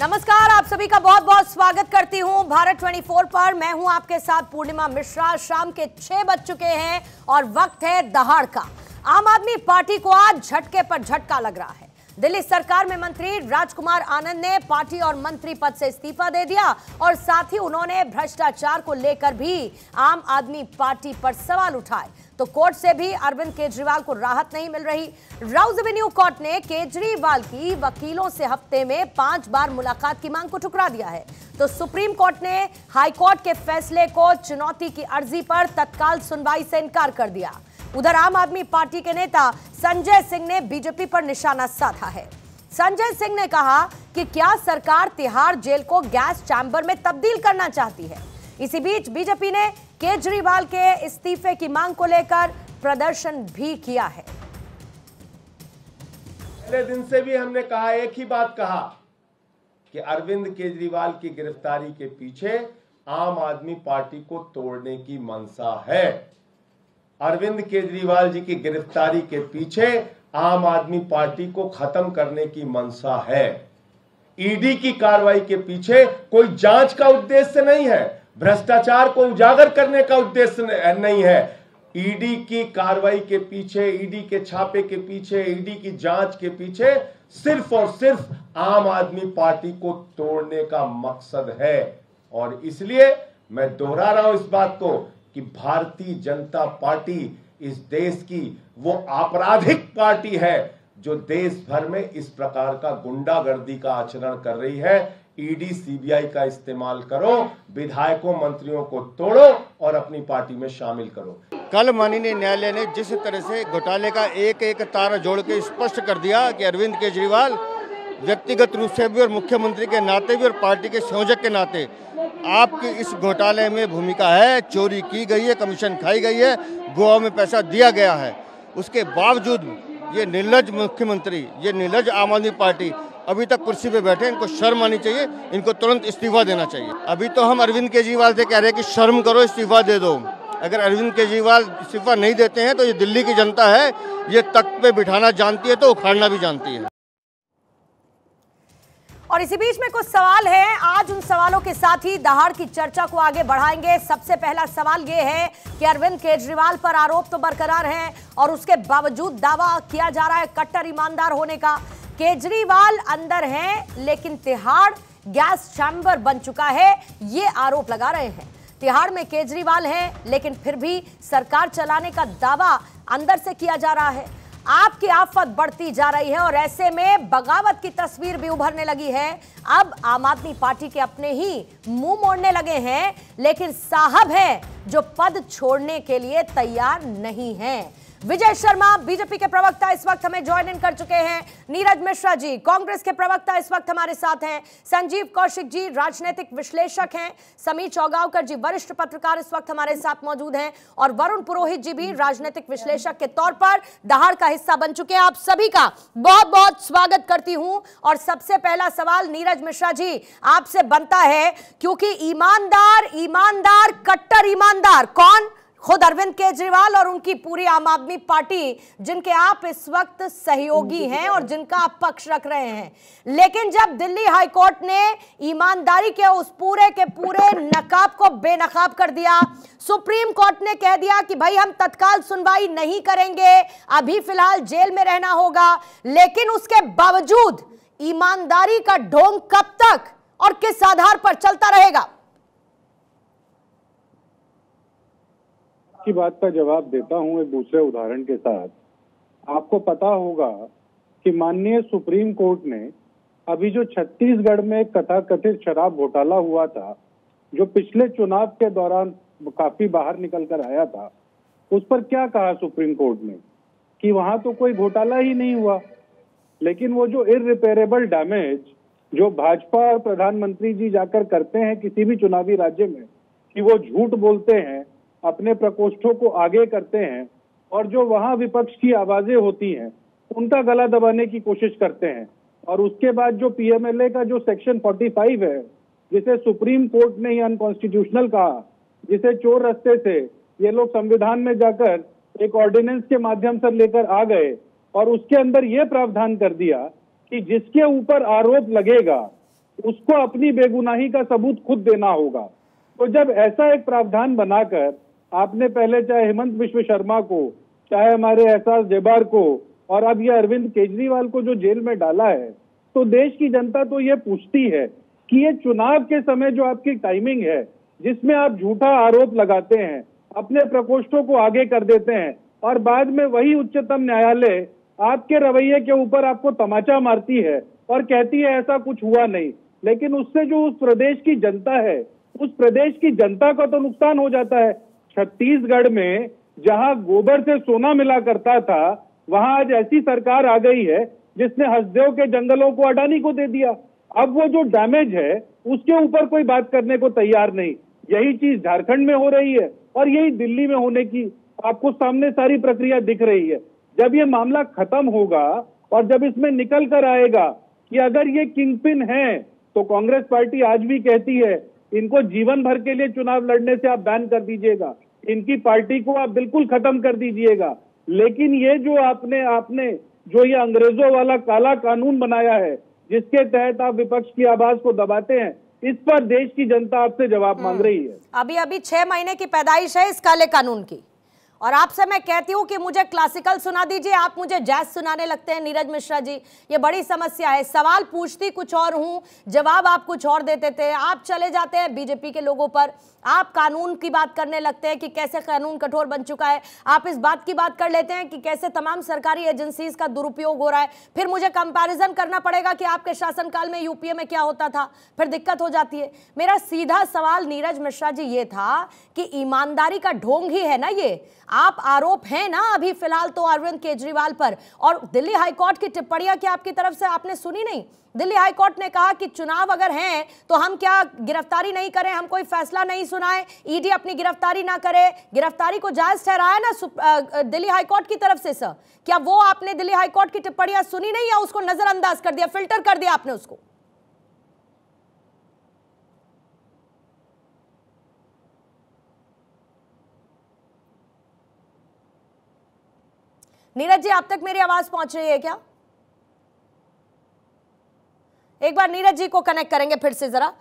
नमस्कार, आप सभी का बहुत बहुत स्वागत करती हूं भारत 24 पर। मैं हूं आपके साथ पूर्णिमा मिश्रा। शाम के 6 बज चुके हैं और वक्त है दहाड़ का। आम आदमी पार्टी को आज झटके पर झटका लग रहा है। दिल्ली सरकार में मंत्री राजकुमार आनंद ने पार्टी और मंत्री पद से इस्तीफा दे दिया और साथ ही उन्होंने भ्रष्टाचार को लेकर भी आम आदमी पार्टी पर सवाल उठाए। तो कोर्ट से भी अरविंद केजरीवाल को राहत नहीं मिल रही। राउज एवेन्यू कोर्ट ने केजरीवाल की वकीलों से हफ्ते में 5 बार मुलाकात की मांग को ठुकरा दिया है। तो सुप्रीम कोर्ट ने हाई कोर्ट के फैसले को चुनौती की अर्जी पर तत्काल सुनवाई से इनकार कर दिया। उधर आम आदमी पार्टी के नेता संजय सिंह ने बीजेपी पर निशाना साधा है। संजय सिंह ने कहा कि क्या सरकार तिहाड़ जेल को गैस चैम्बर में तब्दील करना चाहती है। इसी बीच बीजेपी ने केजरीवाल के इस्तीफे की मांग को लेकर प्रदर्शन भी किया है। पहले दिन से भी हमने कहा, एक ही बात कहा कि अरविंद केजरीवाल की गिरफ्तारी के पीछे आम आदमी पार्टी को तोड़ने की मंशा है। अरविंद केजरीवाल जी की गिरफ्तारी के पीछे आम आदमी पार्टी को खत्म करने की मंशा है। ईडी की कार्रवाई के पीछे कोई जांच का उद्देश्य नहीं है, भ्रष्टाचार को उजागर करने का उद्देश्य नहीं है। ईडी की कार्रवाई के पीछे, ईडी के छापे के पीछे, ईडी की जांच के पीछे सिर्फ और सिर्फ आम आदमी पार्टी को तोड़ने का मकसद है। और इसलिए मैं दोहरा रहा हूं इस बात को कि भारतीय जनता पार्टी इस देश की वो आपराधिक पार्टी है जो देश भर में इस प्रकार का गुंडागर्दी का आचरण कर रही है। ईडी सीबीआई का इस्तेमाल करो, विधायकों मंत्रियों को तोड़ो और अपनी पार्टी में शामिल करो। कल माननीय न्यायालय ने जिस तरह से घोटाले का एक एक तार जोड़ के स्पष्ट कर दिया कि अरविंद केजरीवाल व्यक्तिगत रूप से भी और मुख्यमंत्री के नाते भी और पार्टी के संयोजक के नाते आपकी इस घोटाले में भूमिका है, चोरी की गई है, कमीशन खाई गई है, गोवा में पैसा दिया गया है। उसके बावजूद ये निर्लज मुख्यमंत्री, ये निर्लज आम आदमी पार्टी अभी तक कुर्सी पे बैठे। इनको शर्म आनी चाहिए, इनको तुरंत इस्तीफा देना चाहिए। अभी तो हम अरविंद केजरीवाल से कह रहे हैं कि शर्म करो, इस्तीफा दे दो। अगर अरविंद केजरीवाल इस्तीफा नहीं देते हैं तो ये दिल्ली की जनता है, ये तख्त पे बिठाना जानती है तो उखाड़ना भी जानती है। और इसी बीच में कुछ सवाल हैं। आज उन सवालों के साथ ही दहाड़ की चर्चा को आगे बढ़ाएंगे। सबसे पहला सवाल यह है कि अरविंद केजरीवाल पर आरोप तो बरकरार हैं और उसके बावजूद दावा किया जा रहा है कट्टर ईमानदार होने का। केजरीवाल अंदर हैं लेकिन तिहाड़ गैस चैम्बर बन चुका है, ये आरोप लगा रहे हैं। तिहाड़ में केजरीवाल हैं लेकिन फिर भी सरकार चलाने का दावा अंदर से किया जा रहा है। आपकी आफत बढ़ती जा रही है और ऐसे में बगावत की तस्वीर भी उभरने लगी है। अब आम आदमी पार्टी के अपने ही मुंह मोड़ने लगे हैं, लेकिन साहब हैं जो पद छोड़ने के लिए तैयार नहीं हैं। विजय शर्मा बीजेपी के प्रवक्ता इस वक्त हमें ज्वाइन इन कर चुके हैं। नीरज मिश्रा जी कांग्रेस के प्रवक्ता इस वक्त हमारे साथ हैं। संजीव कौशिक जी राजनीतिक विश्लेषक हैं। समीर चौगावकर जी वरिष्ठ पत्रकार इस वक्त हमारे साथ मौजूद हैं और वरुण पुरोहित जी भी राजनीतिक विश्लेषक के तौर पर दहाड़ का हिस्सा बन चुके हैं। आप सभी का बहुत बहुत स्वागत करती हूं। और सबसे पहला सवाल नीरज मिश्रा जी आपसे बनता है, क्योंकि ईमानदार कट्टर ईमानदार कौन? खुद अरविंद केजरीवाल और उनकी पूरी आम आदमी पार्टी, जिनके आप इस वक्त सहयोगी हैं और जिनका आप पक्ष रख रहे हैं। लेकिन जब दिल्ली हाई कोर्ट ने ईमानदारी के उस पूरे के पूरे नकाब को बेनकाब कर दिया, सुप्रीम कोर्ट ने कह दिया कि भाई हम तत्काल सुनवाई नहीं करेंगे, अभी फिलहाल जेल में रहना होगा, लेकिन उसके बावजूद ईमानदारी का ढोंग कब तक और किस आधार पर चलता रहेगा? की बात का जवाब देता हूं एक दूसरे उदाहरण के साथ। आपको पता होगा कि माननीय सुप्रीम कोर्ट ने अभी जो छत्तीसगढ़ में कथाकथित शराब घोटाला हुआ था, जो पिछले चुनाव के दौरान काफी बाहर निकल कर आया था, उस पर क्या कहा सुप्रीम कोर्ट ने कि वहां तो कोई घोटाला ही नहीं हुआ, लेकिन वो जो इररिपेयरेबल डैमेज जो भाजपा और प्रधानमंत्री जी जाकर करते हैं किसी भी चुनावी राज्य में, कि वो झूठ बोलते हैं, अपने प्रकोष्ठों को आगे करते हैं और जो वहां विपक्ष की आवाजें होती हैं उनका गला दबाने की कोशिश करते हैं। और उसके बाद जो पीएमएलए का जो सेक्शन 45 है, जिसे सुप्रीम कोर्ट ने ही अनकॉन्स्टिट्यूशनल कहा, जिसे चोर रास्ते से ये लोग संविधान में जाकर एक ऑर्डिनेंस के माध्यम से लेकर आ गए और उसके अंदर ये प्रावधान कर दिया कि जिसके ऊपर आरोप लगेगा उसको अपनी बेगुनाही का सबूत खुद देना होगा। तो जब ऐसा एक प्रावधान बनाकर आपने पहले चाहे हेमंत बिश्व शर्मा को, चाहे हमारे एहसास जेबार को, और अब ये अरविंद केजरीवाल को जो जेल में डाला है, तो देश की जनता तो ये पूछती है कि ये चुनाव के समय जो आपकी टाइमिंग है, जिसमें आप झूठा आरोप लगाते हैं, अपने प्रकोष्ठों को आगे कर देते हैं और बाद में वही उच्चतम न्यायालय आपके रवैये के ऊपर आपको तमाचा मारती है और कहती है ऐसा कुछ हुआ नहीं, लेकिन उससे जो उस प्रदेश की जनता है, उस प्रदेश की जनता का तो नुकसान हो जाता है। छत्तीसगढ़ में जहां गोबर से सोना मिला करता था, वहां आज ऐसी सरकार आ गई है जिसने हसदेव के जंगलों को अडानी को दे दिया। अब वो जो डैमेज है उसके ऊपर कोई बात करने को तैयार नहीं। यही चीज झारखंड में हो रही है और यही दिल्ली में होने की आपको सामने सारी प्रक्रिया दिख रही है। जब ये मामला खत्म होगा और जब इसमें निकल कर आएगा कि अगर ये किंगपिन है, तो कांग्रेस पार्टी आज भी कहती है इनको जीवन भर के लिए चुनाव लड़ने से आप बैन कर दीजिएगा, इनकी पार्टी को आप बिल्कुल खत्म कर दीजिएगा। लेकिन ये जो आपने जो ये अंग्रेजों वाला काला कानून बनाया है, जिसके तहत आप विपक्ष की आवाज को दबाते हैं, इस पर देश की जनता आपसे जवाब मांग रही है। अभी 6 महीने की पैदाइश है इस काले कानून की, और आपसे मैं कहती हूँ कि मुझे क्लासिकल सुना दीजिए, आप मुझे जैज सुनाने लगते हैं। नीरज मिश्रा जी, ये बड़ी समस्या है। सवाल पूछती कुछ और हूँ, जवाब आप कुछ और देते थे। आप चले जाते हैं बीजेपी के लोगों पर, आप कानून की बात करने लगते हैं कि कैसे कानून कठोर बन चुका है। आप इस बात की बात कर लेते हैं कि कैसे तमाम सरकारी एजेंसीज का दुरुपयोग हो रहा है। फिर मुझे कंपैरिजन करना पड़ेगा कि आपके शासनकाल में यूपीए में क्या होता था, फिर दिक्कत हो जाती है। मेरा सीधा सवाल नीरज मिश्रा जी ये था कि ईमानदारी का ढोंग ही है ना ये, आप आरोप हैं ना अभी फिलहाल तो अरविंद केजरीवाल पर, और दिल्ली हाईकोर्ट की टिप्पणियां क्या आपकी तरफ से आपने सुनी नहीं? दिल्ली हाईकोर्ट ने कहा कि चुनाव अगर हैं तो हम क्या गिरफ्तारी नहीं करें, हम कोई फैसला नहीं सुनाएं, ईडी अपनी गिरफ्तारी ना करे। गिरफ्तारी को जायज ठहराया ना दिल्ली हाईकोर्ट की तरफ से। सर, क्या वो आपने दिल्ली हाईकोर्ट की टिप्पणियां सुनी नहीं या उसको नजरअंदाज कर दिया, फिल्टर कर दिया आपने उसको? नीरज जी, आप तक मेरी आवाज पहुंच रही है क्या? एक बार नीरज जी को कनेक्ट करेंगे फिर से जरा।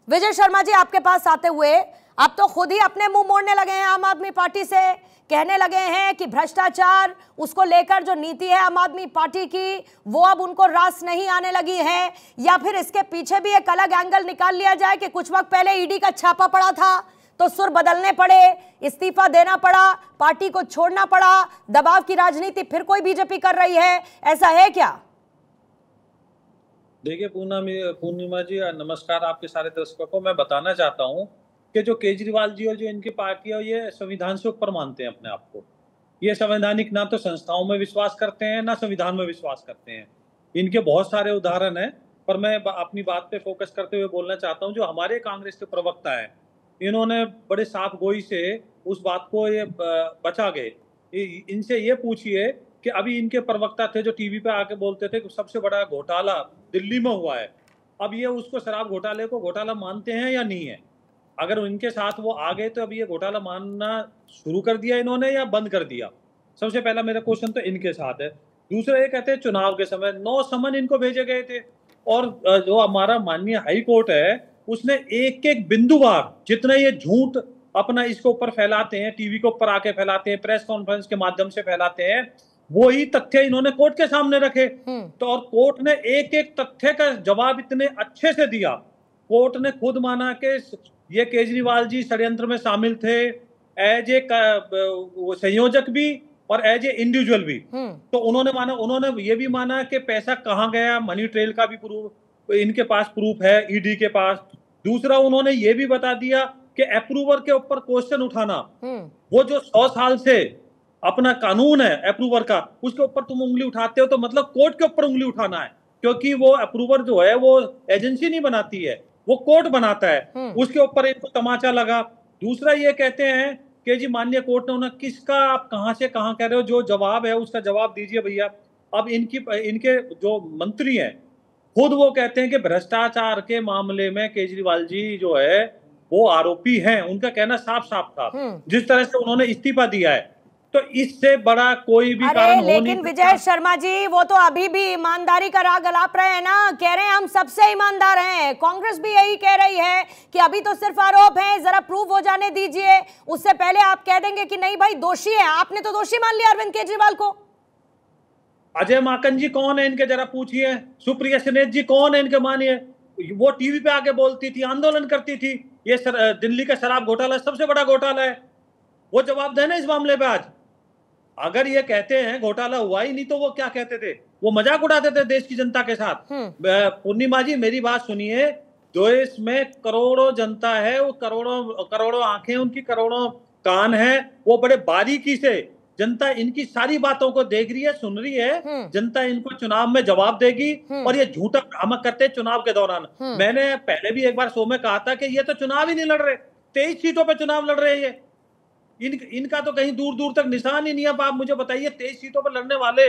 विजय शर्मा जी, आपके पास आते हुए अब तो खुद ही अपने मुंह मोड़ने लगे हैं आम आदमी पार्टी से, कहने लगे हैं कि भ्रष्टाचार उसको लेकर जो नीति है आम आदमी पार्टी की, वो अब उनको रास नहीं आने लगी है, या फिर इसके पीछे भी एक अलग एंगल निकाल लिया जाए कि कुछ वक्त पहले ईडी का छापा पड़ा था तो सुर बदलने पड़े, इस्तीफा देना पड़ा, पार्टी को छोड़ना पड़ा, दबाव की राजनीति फिर कोई बीजेपी कर रही है, ऐसा है क्या? देखिए पूर्णिमा जी, नमस्कार आपके सारे दर्शकों को। मैं बताना चाहता हूं कि जो केजरीवाल जी और जो इनकी पार्टी है, ये संविधान से ऊपर मानते हैं अपने आप को। ये संवैधानिक ना तो संस्थाओं में विश्वास करते हैं, ना संविधान में विश्वास करते हैं। इनके बहुत सारे उदाहरण हैं, पर मैं अपनी बात पे फोकस करते हुए बोलना चाहता हूँ। जो हमारे कांग्रेस के प्रवक्ता है, इन्होंने बड़े साफ गोई से उस बात को ये बचा गए। इनसे ये पूछिए कि अभी इनके प्रवक्ता थे जो टीवी पे आके बोलते थे कि सबसे बड़ा घोटाला दिल्ली में हुआ है, अब ये उसको शराब घोटाले को घोटाला मानते हैं या नहीं है? अगर उनके साथ वो आ गए तो अभी ये घोटाला मानना शुरू कर दिया इन्होंने या बंद कर दिया? सबसे पहला मेरा क्वेश्चन तो इनके साथ है। दूसरा, ये कहते हैं चुनाव के समय 9 समन इनको भेजे गए थे, और जो हमारा माननीय हाई कोर्ट है उसने एक एक बिंदुवार जितना ये झूठ अपना इसके ऊपर फैलाते हैं, टीवी के ऊपर आके फैलाते हैं, प्रेस कॉन्फ्रेंस के माध्यम से फैलाते हैं, वो ही तथ्य इन्होंने कोर्ट के सामने रखे। तो और कोर्ट ने एक एक तथ्य का जवाब इतने अच्छे से दिया। कोर्ट ने खुद माना कि ये केजरीवाल जी षड्यंत्र में शामिल थे, एज ए संयोजक भी और एज ए इंडिविजुअल भी। तो उन्होंने ये भी माना कि पैसा कहाँ गया, मनी ट्रेल का भी प्रूफ इनके पास प्रूफ है, ईडी के पास। दूसरा, उन्होंने ये भी बता दिया कि अप्रूवर के ऊपर क्वेश्चन उठाना, वो जो 100 साल से अपना कानून है अप्रूवर का, उसके ऊपर तुम उंगली उठाते हो तो मतलब कोर्ट के ऊपर उंगली उठाना है, क्योंकि वो अप्रूवर जो है वो एजेंसी नहीं बनाती है, वो कोर्ट बनाता है। उसके ऊपर इनको तमाचा लगा। दूसरा, ये कहते हैं कि जी माननीय कोर्ट ने उन्हें किसका, आप कहां से कहां कह रहे हो, जो जवाब है उसका जवाब दीजिए भैया। अब इनके जो मंत्री हैं खुद वो कहते हैं कि भ्रष्टाचार के मामले में केजरीवाल जी जो है वो आरोपी हैं, उनका कहना साफ साफ था। जिस तरह से उन्होंने इस्तीफा दिया है, तो इससे बड़ा कोई भी कारण अरे हो नहीं लेकिन सकता। विजय शर्मा जी, वो तो अभी भी ईमानदारी का राग अलाप रहे हैं ना, कह रहे हैं हम सबसे ईमानदार हैं। कांग्रेस भी यही कह रही है कि अभी तो सिर्फ आरोप है, जरा प्रूव हो जाने दीजिए, उससे पहले आप कह देंगे कि नहीं भाई दोषी है। आपने तो दोषी मान लिया अरविंद केजरीवाल को। अजय माकन जी कौन है इनके, जरा पूछिए। सुप्रिया सुलेज जी कौन है इनके, मानिए। वो टीवी पे आके बोलती थी, आंदोलन करती थी, ये दिल्ली का शराब घोटाला सबसे बड़ा घोटाला है। वो जवाब देना इस मामले पे आज। अगर ये कहते हैं घोटाला हुआ ही नहीं तो वो क्या कहते थे? वो मजाक उड़ाते थे देश की जनता के साथ। पूर्णिमा जी मेरी बात सुनिए, देश में करोड़ों जनता है, वो करोड़ों आंखें उनकी, करोड़ों कान है, वो बड़े बारीकी से जनता इनकी सारी बातों को देख रही है, सुन रही है। जनता इनको चुनाव में जवाब देगी। और ये झूठा भ्रामक करते हैं चुनाव के दौरान। मैंने पहले भी एक बार शो में कहा था कि ये तो चुनाव ही नहीं लड़ रहे, 23 सीटों पे चुनाव लड़ रहे हैं ये। इनका तो कहीं दूर दूर तक निशान ही नहीं है। अब आप मुझे बताइए 23 सीटों पर लड़ने वाले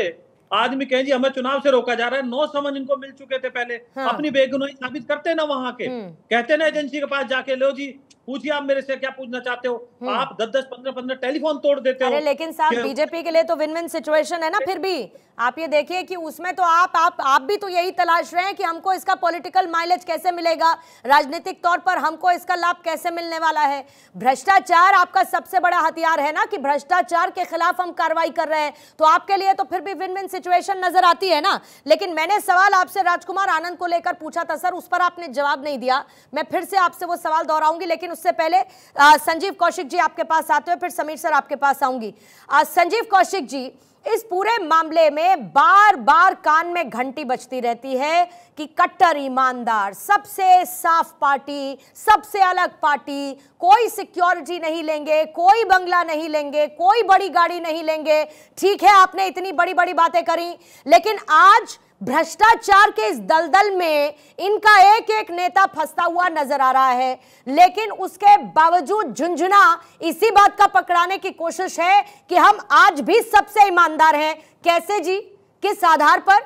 आदमी कहें जी हमें चुनाव से रोका जा रहा है। 9 समन इनको मिल चुके थे पहले। अपनी बेगुनाही साबित करते ना वहां के, कहते ना एजेंसी के पास जाके, लो जी पूछिए आप मेरे से क्या पूछना चाहते हो। आप 10-10, 15-15 टेलीफोन तोड़ देते हो। अरे लेकिन साहब बीजेपी के लिए तो विन विन सिचुएशन है ना। फिर भी आप ये देखिए कि उसमें तो आप भी तो यही तलाश रहे हैं कि हमको इसका पॉलिटिकल माइलेज कैसे मिलेगा, राजनीतिक तौर पर हमको इसका लाभ कैसे मिलने वाला है। भ्रष्टाचार आपका सबसे बड़ा हथियार है ना, कि भ्रष्टाचार के खिलाफ हम कार्रवाई कर रहे हैं, तो आपके लिए तो फिर भी विन विन सिचुएशन नजर आती है ना। लेकिन मैंने सवाल आपसे राजकुमार आनंद को लेकर पूछा था सर, उस पर आपने जवाब नहीं दिया। मैं फिर से आपसे वो सवाल दोहराऊंगी, लेकिन उससे पहले संजीव कौशिक जी आपके पास आते हुए, फिर समीर सर आपके पास आऊंगी। संजीव कौशिक जी, इस पूरे मामले में बार बार कान में घंटी बजती रहती है कि कट्टर ईमानदार, सबसे साफ पार्टी, सबसे अलग पार्टी, कोई सिक्योरिटी नहीं लेंगे, कोई बंगला नहीं लेंगे, कोई बड़ी गाड़ी नहीं लेंगे। ठीक है आपने इतनी बड़ी बड़ी बातें करी, लेकिन आज भ्रष्टाचार के इस दलदल में इनका एक एक नेता फंसता हुआ नजर आ रहा है। लेकिन उसके बावजूद झुंझुना इसी बात का पकड़ाने की कोशिश है कि हम आज भी सबसे ईमानदार हैं। कैसे जी, किस आधार पर?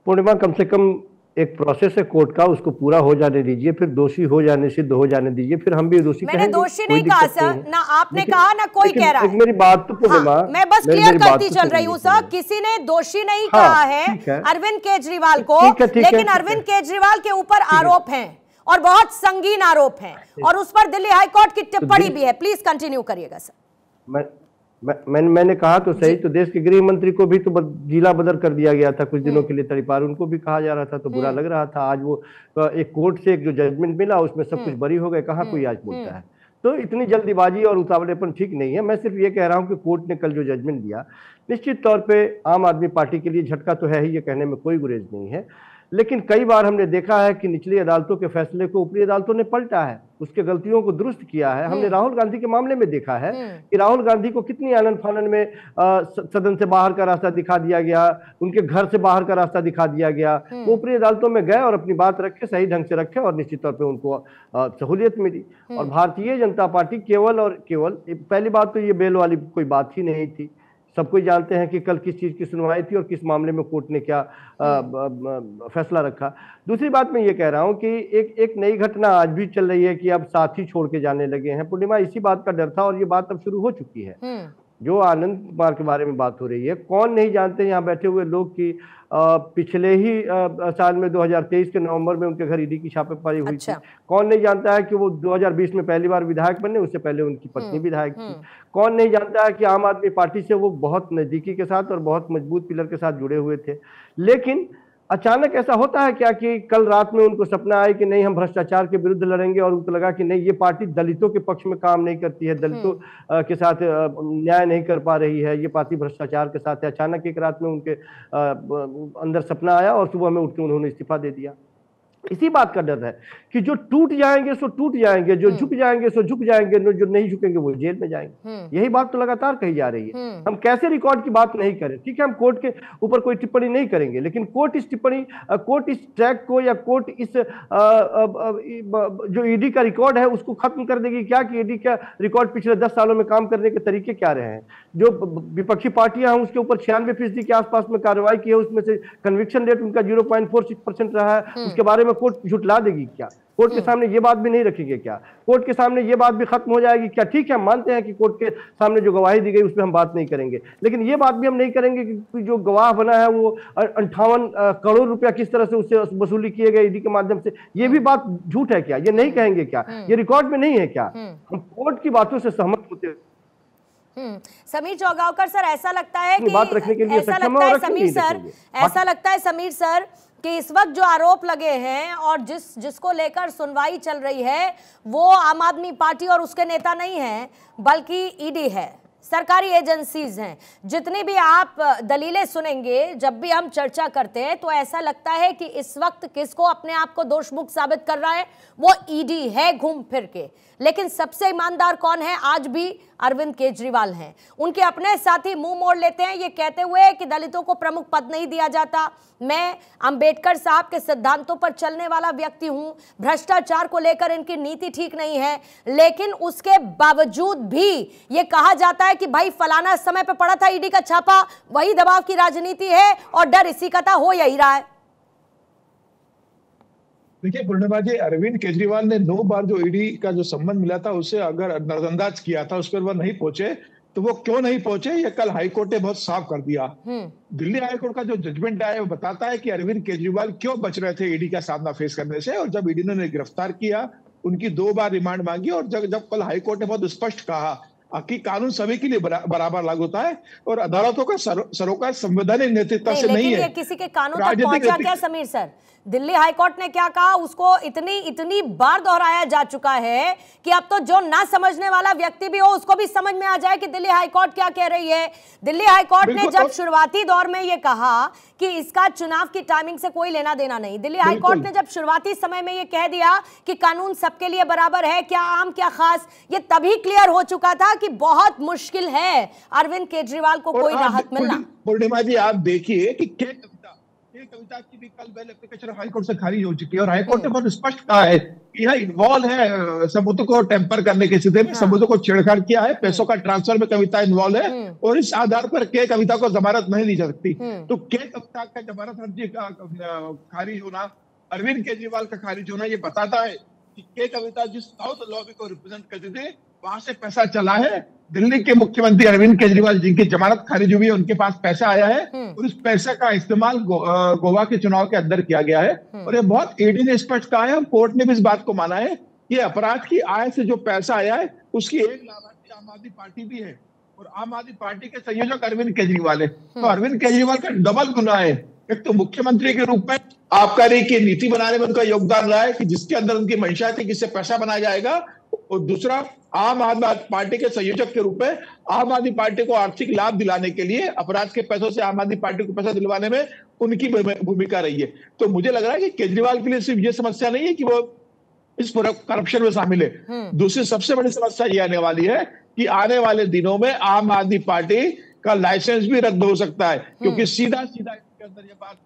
पूर्णिमा, कम से कम एक प्रोसेस है कोर्ट का, उसको पूरा हो जाने दीजिए, फिर दोषी हो जाने, सिद्ध हो जाने दीजिए, फिर हम भी दोषी कहेंगे। मैंने दोषी नहीं कहा सर, ना आपने कहा ना कोई कह रहा है। मेरी बात तो पूर्णिमा, मैं बस क्लियर करती चल रही हूँ सर, किसी ने दोषी नहीं कहा है अरविंद केजरीवाल को, लेकिन अरविंद केजरीवाल के ऊपर आरोप हैं और बहुत संगीन आरोप हैं, और उस पर दिल्ली हाईकोर्ट की टिप्पणी भी है। प्लीज कंटिन्यू करिएगा सर। मैंने कहा तो सही, तो देश के गृह मंत्री को भी तो जिला बदर कर दिया गया था कुछ दिनों के लिए तड़ीपार, उनको भी कहा जा रहा था, तो बुरा लग रहा था। आज वो एक कोर्ट से एक जो जजमेंट मिला उसमें सब कुछ बरी हो गए, कहाँ कोई आज बोलता है। तो इतनी जल्दीबाजी और उतावलेपन ठीक नहीं है। मैं सिर्फ ये कह रहा हूँ कि कोर्ट ने कल जो जजमेंट दिया, निश्चित तौर पे आम आदमी पार्टी के लिए झटका तो है ही, ये कहने में कोई गुरेज नहीं है। लेकिन कई बार हमने देखा है कि निचली अदालतों के फैसले को ऊपरी अदालतों ने पलटा है, उसके गलतियों को दुरुस्त किया है। हमने राहुल गांधी के मामले में देखा है कि राहुल गांधी को कितनी आनन फानन में सदन से बाहर का रास्ता दिखा दिया गया, उनके घर से बाहर का रास्ता दिखा दिया गया। वो ऊपरी अदालतों में गए और अपनी बात रखे, सही ढंग से रखे, और निश्चित तौर पर उनको सहूलियत मिली। और भारतीय जनता पार्टी केवल और केवल, पहली बात तो ये बेल वाली कोई बात ही नहीं थी। सब कोई जानते हैं कि कल किस चीज की सुनवाई थी और किस मामले में कोर्ट ने क्या फैसला रखा। दूसरी बात मैं ये कह रहा हूं कि एक नई घटना आज भी चल रही है कि अब साथी छोड़ के जाने लगे हैं। पूर्णिमा, इसी बात का डर था और ये बात अब शुरू हो चुकी है। जो आनंद कुमार के बारे में बात हो रही है, कौन नहीं जानते यहाँ बैठे हुए लोग कि पिछले ही साल में 2023 के नवंबर में उनके घर ईडी की छापेमारी हुई थी। कौन नहीं जानता है कि वो 2020 में पहली बार विधायक बने, उससे पहले उनकी पत्नी विधायक थी। कौन नहीं जानता है कि आम आदमी पार्टी से वो बहुत नजदीकी के साथ और बहुत मजबूत पिलर के साथ जुड़े हुए थे। लेकिन अचानक ऐसा होता है क्या कि कल रात में उनको सपना आया कि नहीं हम भ्रष्टाचार के विरुद्ध लड़ेंगे, और उनको लगा कि नहीं ये पार्टी दलितों के पक्ष में काम नहीं करती है, दलितों के साथ न्याय नहीं कर पा रही है, ये पार्टी भ्रष्टाचार के साथ है। अचानक एक रात में उनके अंदर सपना आया और सुबह में उठ के उन्होंने इस्तीफा दे दिया। इसी बात का डर है कि जो टूट जाएंगे सो टूट जाएंगे, जो झुक जाएंगे सो झुक जाएंगे, जो नहीं झुकेंगे वो जेल में जाएंगे। यही बात तो लगातार कही जा रही है। हम कैसे रिकॉर्ड की बात नहीं करें, ठीक है, हम कोर्ट के ऊपर कोई टिप्पणी नहीं करेंगे, लेकिन कोर्ट इस ट्रैक को या कोर्ट इस जो ईडी का रिकॉर्ड है उसको खत्म कर देगी क्या? कि ईडी का रिकॉर्ड पिछले 10 सालों में काम करने के तरीके क्या रहे हैं। जो विपक्षी पार्टियां हैं उसके ऊपर 96% के आसपास में कार्रवाई की है, उसमें से कन्विक्शन रेट उनका 0.46% रहा है। उसके बारे में में कोर्ट झुटला देगी क्या? कोर्ट के सामने ये बात भी नहीं रखेंगे क्या? कोर्ट के सामने ये बात भी खत्म हो जाएगी क्या? ठीक है, हम मानते हैं कि कोर्ट के सामने जो गवाही दी गई उस पर हम बात नहीं करेंगे, लेकिन ये बात भी हम नहीं करेंगे कि जो गवाह बना है वो 58 करोड़ रुपया किस तरह से उससे वसूली किए गए ईडी के माध्यम से, ये भी बात झूठ है क्या? ये नहीं कहेंगे क्या? ये रिकॉर्ड में नहीं है क्या? हम कोर्ट की बातों से सहमत होते हैं। समीर चौगावकर सर, ऐसा लगता है कि बात रखने के लिए ऐसा लगता है समीर सर, ऐसा लगता है समीर सर कि इस वक्त जो आरोप लगे हैं और जिसको लेकर सुनवाई चल रही है वो आम आदमी पार्टी और उसके नेता नहीं है, बल्कि ईडी है, सरकारी एजेंसीज हैं। जितनी भी आप दलीलें सुनेंगे जब भी हम चर्चा करते हैं तो ऐसा लगता है कि इस वक्त किसको अपने आप को दोषमुक्त साबित कर रहा है, वो ईडी है घूम फिर के। लेकिन सबसे ईमानदार कौन है? आज भी अरविंद केजरीवाल हैं। उनके अपने साथी मुंह मोड़ लेते हैं ये कहते हुए कि दलितों को प्रमुख पद नहीं दिया जाता, मैं अंबेडकर साहब के सिद्धांतों पर चलने वाला व्यक्ति हूं, भ्रष्टाचार को लेकर इनकी नीति ठीक नहीं है। लेकिन उसके बावजूद भी ये कहा जाता है कि भाई फलाना समय पे पड़ा था ईडी का छापा, वही दबाव की राजनीति है और डर इसी का था, हो यही रहा है। देखिए पूर्णिमा जी, अरविंद केजरीवाल ने 9 बार जो ईडी का जो संबंध मिला था उसे अगर नजरअंदाज किया था, उस पर वह नहीं पहुंचे, तो वो क्यों नहीं पहुंचे ये कल हाईकोर्ट ने बहुत साफ कर दिया। दिल्ली हाईकोर्ट का जो जजमेंट आया वो बताता है कि अरविंद केजरीवाल क्यों बच रहे थे ईडी का सामना फेस करने से, और जब ईडी ने उन्हें गिरफ्तार किया, उनकी 2 बार रिमांड मांगी, और जब कल हाईकोर्ट ने बहुत स्पष्ट कहा कि कानून सभी के लिए बराबर लागू होता है और अदालतों का सरोकार संवैधानिक नेतृत्व से नहीं है। किसी के कानून तक पहुंचा क्या समीर सर? दिल्ली हाईकोर्ट ने क्या कहा उसको इतनी बार दोहराया जा चुका है कि अब तो जो ना समझने वाला व्यक्ति भी हो उसको भी समझ में आ जाए कि दिल्ली हाईकोर्ट क्या कह रही है। दिल्ली हाईकोर्ट ने जब शुरुआती दौर में ये कहा कि इसका चुनाव की टाइमिंग से कोई लेना देना नहीं, दिल्ली हाईकोर्ट ने जब शुरुआती समय में ये कह दिया कि कानून सबके लिए बराबर है, क्या आम क्या खास, ये तभी क्लियर हो चुका था कि बहुत मुश्किल है अरविंद केजरीवाल को कोई राहत मिलना। पूर्णिमा जी आप देखिए कि कविता की भी कल बेल एप्लीकेशन हाईकोर्ट से खारिज हो चुकी है, और हाईकोर्ट ने बहुत स्पष्ट कहा है कि यह इन्वॉल्व है सबूतों को टेम्पर करने की स्थिति में, सबूतों को छेड़छाड़ किया है, पैसों का ट्रांसफर में कविता इन्वॉल्व है, और इस आधार पर के कविता को जमानत नहीं दी जा सकती। तो के कविता का जमानत अर्जी का खारिज होना, अरविंद केजरीवाल का खारिज होना, ये बताता है कि के कविता जिस साउथ लॉबी को रिप्रेजेंट करते थे वहां से पैसा चला है। दिल्ली के मुख्यमंत्री अरविंद केजरीवाल जिनकी जमानत खारिज हुई है, उनके पास पैसा आया है और उस पैसे का इस्तेमाल गोवा के चुनाव के अंदर किया गया है, और ये बहुत ईडी ने स्पष्ट कहा है, कोर्ट ने भी इस बात को माना है कि अपराध की आय से जो पैसा आया है उसकी एक लाभार्थी आम आदमी पार्टी भी है, और आम आदमी पार्टी के संयोजक अरविंद केजरीवाल है। तो अरविंद केजरीवाल का डबल गुनाह है, एक तो मुख्यमंत्री के रूप में आबकारी की नीति बनाने में उनका योगदान रहा है कि जिसके अंदर उनकी मंशा थी कि इससे पैसा बनाया जाएगा, और दूसरा आम आदमी पार्टी के संयोजक के रूप में आम आदमी पार्टी को आर्थिक लाभ दिलाने के लिए अपराध के पैसों से आम आदमी पार्टी को पैसा दिलवाने में उनकी भूमिका रही है। तो मुझे लग रहा है कि केजरीवाल के लिए सिर्फ ये समस्या नहीं है कि वो इस पूरा करप्शन में शामिल है, दूसरी सबसे बड़ी समस्या ये आने वाली है कि आने वाले दिनों में आम आदमी पार्टी का लाइसेंस भी रद्द हो सकता है, क्योंकि सीधा इसके अंदर ये बात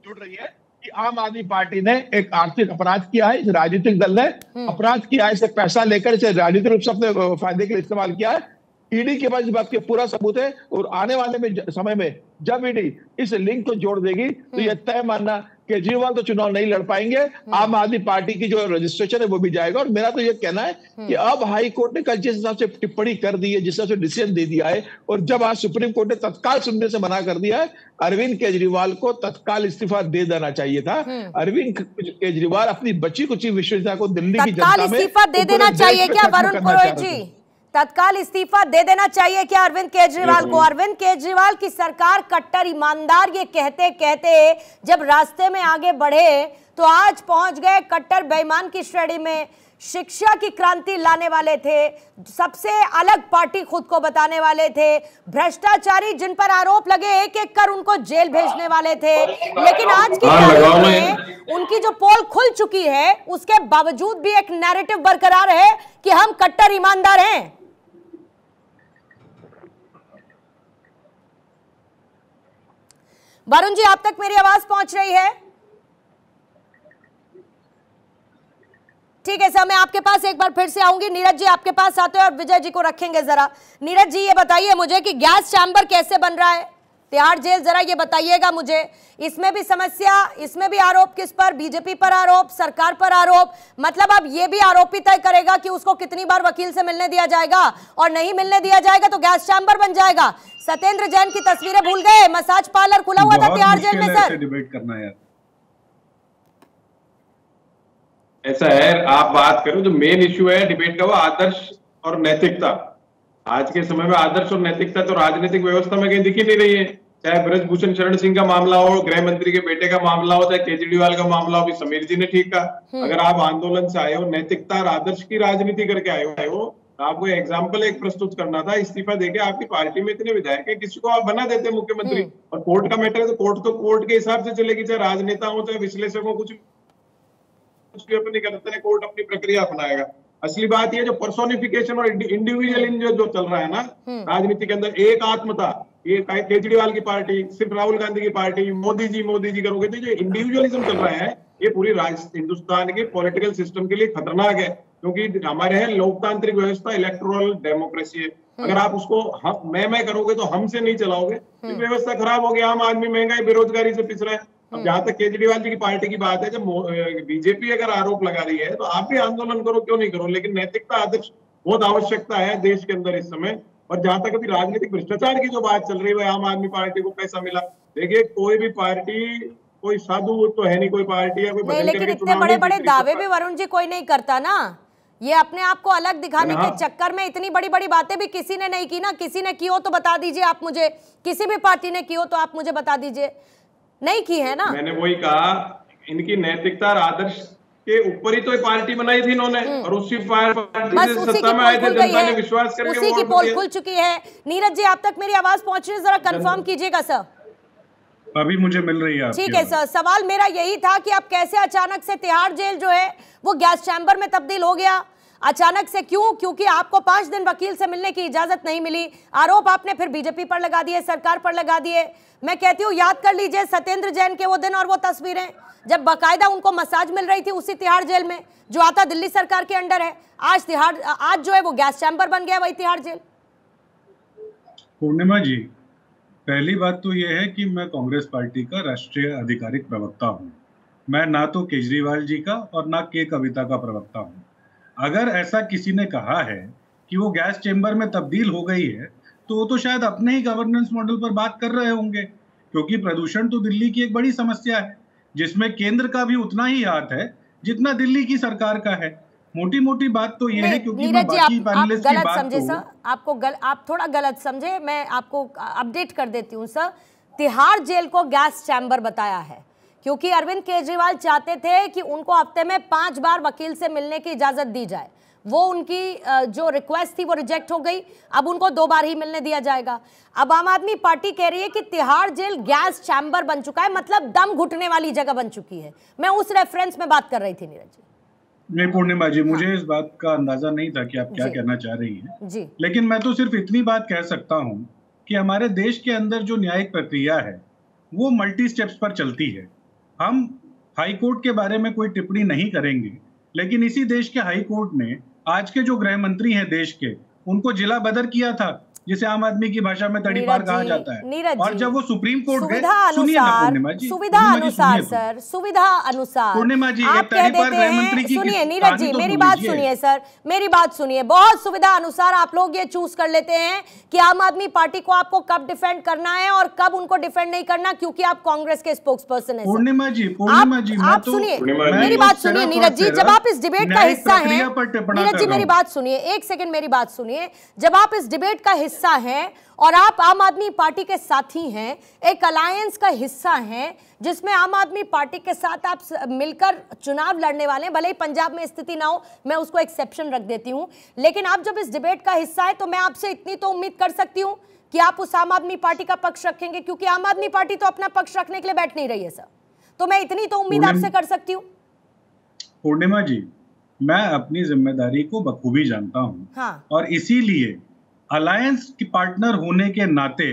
जुड़ रही है कि आम आदमी पार्टी ने एक आर्थिक अपराध किया है, इस राजनीतिक दल ने अपराध की आय से पैसा लेकर इसे राजनीतिक रूप से अपने फायदे के लिए इस्तेमाल किया है। ईडी के पास इस बात के पूरा सबूत है, और आने वाले समय में जब ईडी इस लिंक को जोड़ देगी तो यह तय मानना केजरीवाल तो चुनाव नहीं लड़ पाएंगे, आम आदमी पार्टी की जो रजिस्ट्रेशन है वो भी जाएगा। और मेरा तो ये कहना है कि अब हाई कोर्ट ने कल जिस हिसाब से टिप्पणी कर दी है, जिस हिसाब से डिसीजन दे दिया है, और जब आज सुप्रीम कोर्ट ने तत्काल सुनने से मना कर दिया है, अरविंद केजरीवाल को तत्काल इस्तीफा दे देना चाहिए था। अरविंद केजरीवाल अपनी बची कुची विश्वविद्यालय को दिल्ली की जनता में इस्तीफा दे देना चाहिए क्या वरुण पुरोहित जी? तत्काल इस्तीफा दे देना चाहिए क्या अरविंद केजरीवाल को? अरविंद केजरीवाल की सरकार कट्टर ईमानदार ये कहते कहते जब रास्ते में आगे बढ़े तो आज पहुंच गए कट्टर बेईमान की श्रेणी में। शिक्षा की क्रांति लाने वाले थे, सबसे अलग पार्टी खुद को बताने वाले थे, भ्रष्टाचारी जिन पर आरोप लगे एक एक कर उनको जेल भेजने वाले थे, लेकिन आज की तारीख में उनकी जो पोल खुल चुकी है उसके बावजूद भी एक नैरेटिव बरकरार है कि हम कट्टर ईमानदार हैं। वरुण जी, आप तक मेरी आवाज पहुंच रही है? ठीक है सर, मैं आपके पास एक बार फिर से आऊंगी। नीरज जी आपके पास आते हैं और विजय जी को रखेंगे जरा। नीरज जी ये बताइए मुझे कि गैस चैम्बर कैसे बन रहा है? तिहाड़ जेल, जरा ये बताइएगा मुझे, इसमें भी समस्या, इसमें भी आरोप किस पर? बीजेपी पर आरोप, सरकार पर आरोप। मतलब अब ये भी आरोपी तय करेगा कि उसको कितनी बार वकील से मिलने दिया जाएगा, और नहीं मिलने दिया जाएगा तो गैस चैम्बर बन जाएगा। सत्येंद्र जैन की तस्वीरें भूल गए? मसाज पार्लर खुला हुआ था तिहाड़ जेल में सर। डिबेट करना है ऐसा है, आप बात करो, जो मेन इश्यू है डिबेट का वो आदर्श और नैतिकता। आज के समय में आदर्श और नैतिकता तो राजनीतिक व्यवस्था में कहीं दिख ही नहीं रही है। चाहे ब्रजभूषण शरण सिंह का मामला हो, गृह मंत्री के बेटे का मामला हो, चाहे केजरीवाल का मामला हो, भी समीर जी ने ठीक कहा, अगर आप आंदोलन से आए हो, नैतिकता और आदर्श की राजनीति करके आए हो, तो आपको एग्जाम्पल एक प्रस्तुत करना था। इस्तीफा देके आपकी पार्टी में इतने विधायक है, किसी को आप बना देते मुख्यमंत्री। और कोर्ट का मैटर है तो कोर्ट के हिसाब से चलेगी, चाहे राजनेता हो चाहे विश्लेषक हो, कुछ अपनी करते हैं, कोर्ट अपनी प्रक्रिया अपनाएगा। असली बात ये जो पर्सोनिफिकेशन और इंडिविजुअल जो चल रहा है ना राजनीति के अंदर, एक आत्मता, ये केजरीवाल की पार्टी, सिर्फ राहुल गांधी की पार्टी, मोदी जी करोगे, तो जो इंडिविजुअलिज्म चल रहा है ये पूरी हिंदुस्तान के पॉलिटिकल सिस्टम के लिए खतरनाक है। क्योंकि हमारे यहाँ लोकतांत्रिक व्यवस्था, इलेक्टोरल डेमोक्रेसी है। अगर आप उसको मैं करोगे तो हमसे नहीं चलाओगे तो व्यवस्था खराब होगी। आम आदमी महंगाई, बेरोजगारी से पिछड़ा है। अब जहां तक केजरीवाल जी की पार्टी की बात है, जब बीजेपी अगर आरोप लगा रही है तो आप भी आंदोलन करो, क्यों नहीं करो, लेकिन नैतिकता, आदर्श बहुत आवश्यकता है देश के अंदर इस समय। और जहां तक अभी राजनीतिक भ्रष्टाचार की जो बात चल रही है, आम आदमी पार्टी को पैसा मिला, देखिए कोई भी पार्टी कोई साधु तो है नहीं, कोई पार्टी या कोई नहीं, लेकिन इतने बड़े बड़े दावे भी वरुण जी कोई नहीं करता ना। ये अपने आप को अलग दिखाने के चक्कर में इतनी बड़ी बड़ी बातें भी किसी ने नहीं की ना। किसी ने की हो तो बता दीजिए आप मुझे, किसी भी पार्टी ने की हो तो आप मुझे बता दीजिए। नहीं की है ना। मैंने वही कहा, इनकी नैतिकता और आदर्श के ऊपर ही तो पार्टी बनाई थी इन्होंने, और उसी पार्टी से सत्ता में आए थे, जनता ने विश्वास करके उसी की पोल खुल चुकी है। नीरज जी, आप तक मेरी आवाज पहुंच रही है, जरा कंफर्म कीजिएगा सर। अभी मुझे मिल रही है। ठीक है सर, सवाल मेरा यही था कि आप कैसे अचानक से तिहाड़ जेल जो है वो गैस चैम्बर में तब्दील हो गया, अचानक से क्यों? क्योंकि आपको 5 दिन वकील से मिलने की इजाजत नहीं मिली। आरोप आपने फिर बीजेपी पर लगा दिए, सरकार पर लगा दिए। मैं कहती हूँ याद कर लीजिए सत्येंद्र जैन के वो दिन और वो तस्वीरें जब बाकायदा उनको मसाज मिल रही थी उसी तिहाड़ जेल में, जो आता दिल्ली सरकार के अंडर है। आज जो है वो गैस चैम्बर बन गया वही तिहाड़ जेल। पूर्णिमा जी, पहली बात तो यह है कि मैं कांग्रेस पार्टी का राष्ट्रीय आधिकारिक प्रवक्ता हूं। मैं ना तो केजरीवाल जी का और ना के कविता का प्रवक्ता हूं। अगर ऐसा किसी ने कहा है कि वो गैस चेंबर में तब्दील हो गई है तो वो तो शायद अपने ही गवर्नेंस मॉडल पर बात कर रहे होंगे, क्योंकि प्रदूषण तो दिल्ली की एक बड़ी समस्या है जिसमें केंद्र का भी उतना ही हाथ है जितना दिल्ली की सरकार का है। मोटी मोटी बात तो ये है, क्योंकि मैं बाकी पैनलिस्ट की बात समझे सर, आप थोड़ा गलत समझे। मैं आपको अपडेट कर देती हूँ सर। तिहाड़ जेल को गैस चैम्बर बताया है क्योंकि अरविंद केजरीवाल चाहते थे कि उनको हफ्ते में 5 बार वकील से मिलने की इजाजत दी जाए। वो उनकी जो रिक्वेस्ट थी वो रिजेक्ट हो गई, अब उनको 2 बार ही मिलने दिया जाएगा। अब आम आदमी पार्टी कह रही है कि तिहाड़ जेल गैस चैम्बर बन चुका है, मतलब दम घुटने वाली जगह बन चुकी है। मैं उस रेफरेंस में बात कर रही थी नीरज जी। नहीं पूर्णिमा जी, मुझे इस बात का अंदाजा नहीं था कि आप क्या कहना चाह रही हैं जी। लेकिन मैं तो सिर्फ इतनी बात कह सकता हूं कि हमारे देश के अंदर जो न्यायिक प्रक्रिया है वो मल्टी स्टेप्स पर चलती है। हम हाई कोर्ट के बारे में कोई टिप्पणी नहीं करेंगे, लेकिन इसी देश के हाई कोर्ट ने आज के जो गृह मंत्री हैं देश के, उनको जिला बदर किया था, जिसे आम आदमी की भाषा में तड़ीपार कहा जाता है। और जब वो सुप्रीम कोर्ट गए, सुनिए ना पूर्णिमा जी, सुविधा अनुसार सर, सुविधा अनुसार पूर्णिमा जी, आप कह देते हैं। सुनिए नीरज जी, मेरी बात सुनिए सर, मेरी बात सुनिए। बहुत सुविधा अनुसार आप लोग ये चूज कर लेते हैं कि आम आदमी पार्टी को आपको कब डिफेंड करना है और कब उनको डिफेंड नहीं करना, क्योंकि आप कांग्रेस के स्पोक्स पर्सन है। पूर्णिमा जी, आप सुनिए, मेरी बात सुनिए नीरज जी, जब आप इस डिबेट का हिस्सा हैं, नीरज जी मेरी बात सुनिए, एक सेकंड मेरी बात सुनिए। जब आप इस डिबेट का हिस्सा हैं और आप आम आदमी पार्टी के साथी हैं, एक अलायंस का हिस्सा हैं जिसमें आम आदमी पार्टी के साथ आप मिलकर चुनाव लड़ने वाले हैं, भले ही पंजाब में स्थिति ना हो, मैं उसको एक्सेप्शन रख देती हूं, लेकिन आप जब इस डिबेट का हिस्सा है तो मैं आपसे इतनी तो उम्मीद कर सकती हूं कि आप उस आम आदमी पार्टी का पक्ष रखेंगे, क्योंकि आम आदमी पार्टी तो अपना पक्ष रखने के लिए बैठ नहीं रही है सर। तो मैं इतनी तो उम्मीद आपसे कर सकती हूँ। पूर्णिमा जी, मैं अपनी जिम्मेदारी को बखूबी जानता हूँ। हाँ। और इसीलिए अलायंस की पार्टनर होने के नाते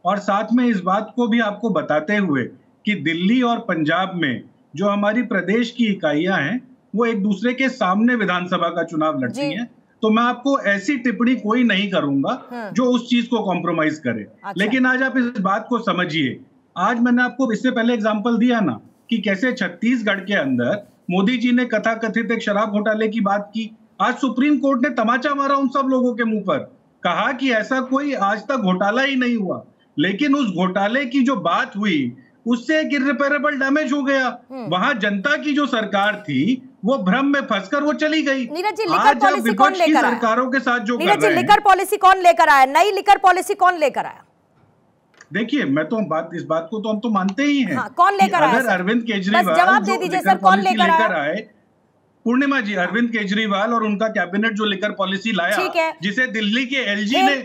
और साथ में इस बात को भी आपको बताते हुए कि दिल्ली और पंजाब में जो हमारी प्रदेश की इकाइयां हैं वो एक दूसरे के सामने विधानसभा का चुनाव लड़ती हैं, तो मैं आपको ऐसी टिप्पणी कोई नहीं करूंगा जो उस चीज को कॉम्प्रोमाइज करे। लेकिन आज आप इस बात को समझिए, आज मैंने आपको इससे पहले एग्जांपल दिया ना कि कैसे छत्तीसगढ़ के अंदर मोदी जी ने कथाकथित एक शराब घोटाले की बात की। आज सुप्रीम कोर्ट ने तमाचा मारा उन सब लोगों के मुंह पर, कहा कि ऐसा कोई आज तक घोटाला ही नहीं हुआ। लेकिन उस घोटाले की जो बात हुई उससे एक इर्रिपेरेबल डैमेज हो गया। वहां जनता की जो सरकार थी वो भ्रम में फंसकर वो चली गई। नीरज जी, लिकर पॉलिसी कौन लेकर आया? सरकारों के साथ जो नीरज जी, लिकर पॉलिसी कौन लेकर आया? नई लिकर पॉलिसी कौन लेकर आया? देखिए, मैं तो इस बात को तो हम तो मानते ही हैं। कौन लेकर आया? अगर अरविंद केजरीवाल जवाब दे दीजिए सर, कौन लेकर आए? पूर्णिमा जी, अरविंद केजरीवाल और उनका कैबिनेट जो लेकर पॉलिसी लाया, जिसे दिल्ली के एलजी ने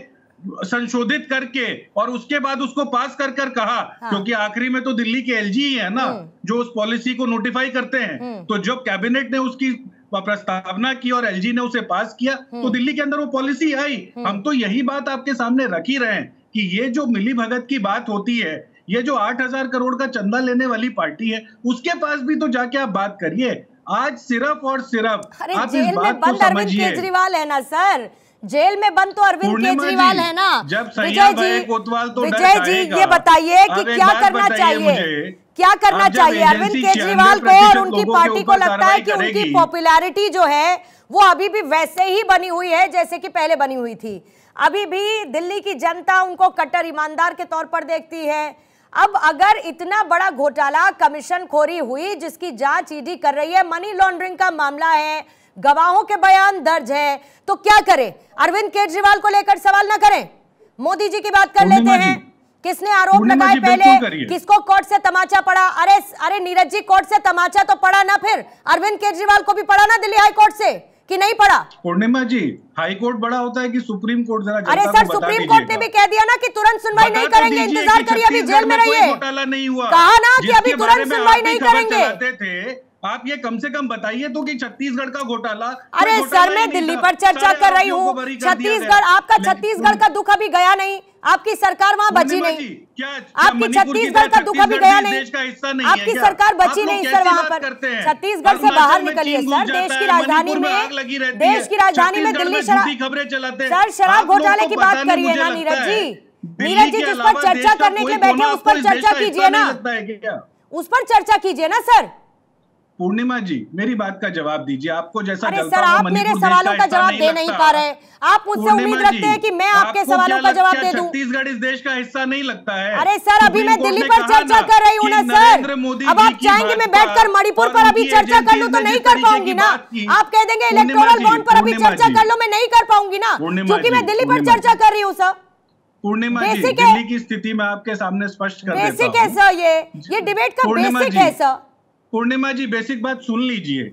संशोधित करके और उसके बाद उसको पास कर कहा, क्योंकि आखिरी में तो दिल्ली के एलजी ही है ना जो उस पॉलिसी को नोटिफाई करते हैं। तो जब कैबिनेट ने उसकी प्रस्तावना की और एलजी ने उसे पास किया तो दिल्ली के अंदर वो पॉलिसी आई। हम तो यही बात आपके सामने रख ही रहे हैं कि ये जो मिली भगत की बात होती है, ये जो 8,000 करोड़ का चंदा लेने वाली पार्टी है, उसके पास भी तो जाके आप बात करिए। आज सिर्फ और सिर्फ आप इस बात को समझिए, केजरीवाल है ना सर, जेल में बंद तो अरविंद केजरीवाल है ना। जब विजय जी ये बताइए कि क्या करना चाहिए, क्या करना चाहिए अरविंद केजरीवाल को और उनकी पार्टी को? लगता है कि उनकी पॉपुलैरिटी जो है वो अभी भी वैसे ही बनी हुई है जैसे कि पहले बनी हुई थी। अभी भी दिल्ली की जनता उनको कट्टर ईमानदार के तौर पर देखती है। अब अगर इतना बड़ा घोटाला, कमीशन खोरी हुई जिसकी जांच ईडी कर रही है, मनी लॉन्ड्रिंग का मामला है, गवाहों के बयान दर्ज है, तो क्या करें? अरविंद केजरीवाल को लेकर सवाल ना करें? मोदी जी की बात कर लेते हैं। किसने आरोप लगाए पहले? किसको कोर्ट से तमाचा पड़ा? अरे नीरज जी, कोर्ट से तमाचा तो पड़ा ना, फिर अरविंद केजरीवाल को भी पड़ा ना दिल्ली हाई कोर्ट से, कि नहीं पड़ा? पूर्णिमा जी, हाई कोर्ट बड़ा होता है कि सुप्रीम कोर्ट? जरा अरे सर, सुप्रीम कोर्ट ने भी कह दिया ना कि तुरंत सुनवाई नहीं करेंगे, इंतजार करिए, अभी जेल में रहिए। घोटाला नहीं हुआ, कहा ना कि अभी तुरंत सुनवाई नहीं करेंगे। आप ये कम से कम बताइए तो कि छत्तीसगढ़ का घोटाला। अरे सर, मैं दिल्ली पर चर्चा कर रही हूँ। छत्तीसगढ़, आपका छत्तीसगढ़ का दुख अभी गया नहीं, आपकी सरकार वहां बची नहीं। आपकी छत्तीसगढ़ का दुख अभी गया नहीं, आपकी सरकार बची नहीं सर वहां पर। छत्तीसगढ़ से बाहर निकलिए सर। देश की राजधानी में दिल्ली सर शराब घोटाले की बात करिए ना नीरज जी। नीरज जी, जिस पर चर्चा करने के लिए बैठे उस पर चर्चा कीजिए ना, उस पर चर्चा कीजिए ना सर। पूर्णिमा जी, मेरी बात का जवाब दीजिए। आपको जैसा अरे सर, आप मेरे सवालों का जवाब दे नहीं पा रहे। आप मुझसे उम्मीद रखते हैं कि मैं आपके सवालों का जवाब दे दूं। छत्तीसगढ़ इस देश का हिस्सा नहीं लगता है? अरे सर, अभी मैं दिल्ली पर चर्चा कर रही हूँ ना सर। अब आप चाहेंगे मैं बैठकर मणिपुर पर अभी चर्चा कर लूं तो नहीं कर पाऊंगी ना। आप कह देंगे इलेक्टोरल बॉन्ड पर अभी चर्चा कर लो, मैं नहीं कर पाऊंगी ना, क्योंकि मैं दिल्ली पर चर्चा कर रही हूँ सर। पूर्णिमा जी, दिल्ली की स्थिति मैं आपके सामने स्पष्ट कर देता हूं। बेसिक है सर, ये डिबेट का बेसिक है सर। पूर्णिमा जी, बेसिक बात सुन लीजिए।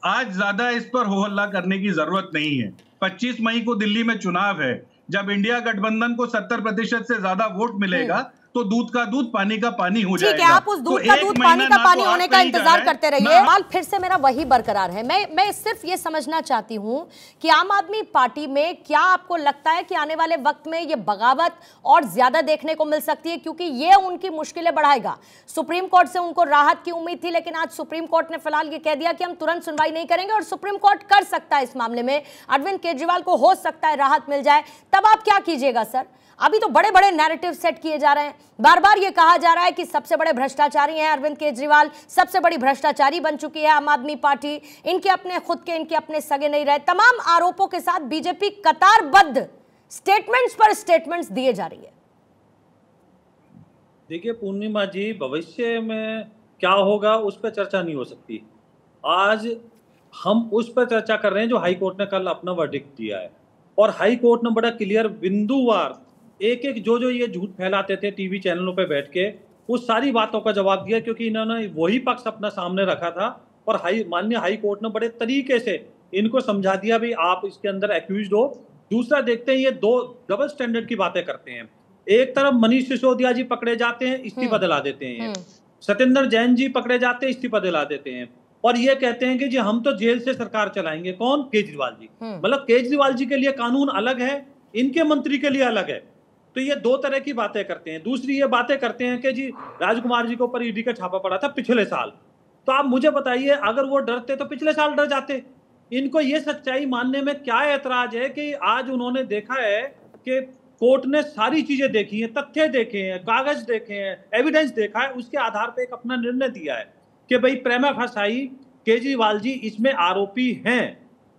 आज ज्यादा इस पर हो हल्ला करने की जरूरत नहीं है। 25 मई को दिल्ली में चुनाव है। जब इंडिया गठबंधन को 70% से ज्यादा वोट मिलेगा तो दूध का दूध, पानी का पानी हो जाएगा। ठीक है, आप उस दूध का दूध, पानी का पानी होने का इंतजार करते रहिए। सवाल फिर से मेरा वही बरकरार है। मैं सिर्फ ये समझना चाहती हूं कि आम आदमी पार्टी में क्या आपको लगता है कि आने वाले वक्त में ये बगावत और ज्यादा देखने को मिल सकती है, क्योंकि ये उनकी मुश्किलें बढ़ाएगा। सुप्रीम कोर्ट से उनको राहत की उम्मीद थी, लेकिन आज सुप्रीम कोर्ट ने फिलहाल ये कह दिया कि हम तुरंत सुनवाई नहीं करेंगे, और सुप्रीम कोर्ट कर सकता है इस मामले में। अरविंद केजरीवाल को हो सकता है राहत मिल जाए, तब आप क्या कीजिएगा सर? अभी तो बड़े बड़े नैरेटिव सेट किए जा रहे हैं। बार बार ये कहा जा रहा है कि सबसे बड़े भ्रष्टाचारी हैं अरविंद केजरीवाल, सबसे बड़ी भ्रष्टाचारी बन चुकी है आम आदमी पार्टी, इनके अपने खुद के, इनके अपने सगे नहीं रहे। तमाम आरोपों के साथ बीजेपी कतारबद्ध स्टेटमेंट्स पर स्टेटमेंट्स दिए जा रही है। देखिए पूर्णिमा जी, भविष्य में क्या होगा उस पर चर्चा नहीं हो सकती। आज हम उस पर चर्चा कर रहे हैं जो हाई कोर्ट ने कल अपना वर्डिक्ट दिया है, और हाई कोर्ट ने बड़ा क्लियर बिंदुवार एक एक जो ये झूठ फैलाते थे टीवी चैनलों पे बैठ के, उस सारी बातों का जवाब दिया, क्योंकि इन्होंने वही पक्ष अपना सामने रखा था। और माननीय हाई कोर्ट ने बड़े तरीके से इनको समझा दिया भी आप इसके अंदर एक्यूज्ड हो। दूसरा देखते हैं, ये दो डबल स्टैंडर्ड की बातें करते हैं। एक तरफ मनीष सिसोदिया जी पकड़े जाते हैं, इस्तीफा दिला देते हैं, सत्येंद्र जैन जी पकड़े जाते हैं, इस्तीफा दिला देते हैं, और ये कहते हैं कि जी हम तो जेल से सरकार चलाएंगे। कौन? केजरीवाल जी। मतलब केजरीवाल जी के लिए कानून अलग है, इनके मंत्री के लिए अलग है। तो ये दो तरह की बातें करते हैं। दूसरी ये बातें करते हैं कि जी राजकुमार जी के ऊपर ईडी का छापा पड़ा था पिछले साल, तो आप मुझे बताइए अगर वो डरते तो पिछले साल डर जाते। इनको ये सच्चाई मानने में क्या ऐतराज है कि आज उन्होंने देखा है कि कोर्ट ने सारी चीजें देखी हैं, तथ्य देखे हैं, कागज देखे हैं, एविडेंस देखा है, उसके आधार पे एक अपना निर्णय दिया है कि भाई प्रेमा फसाई केजरीवाल जी इसमें आरोपी हैं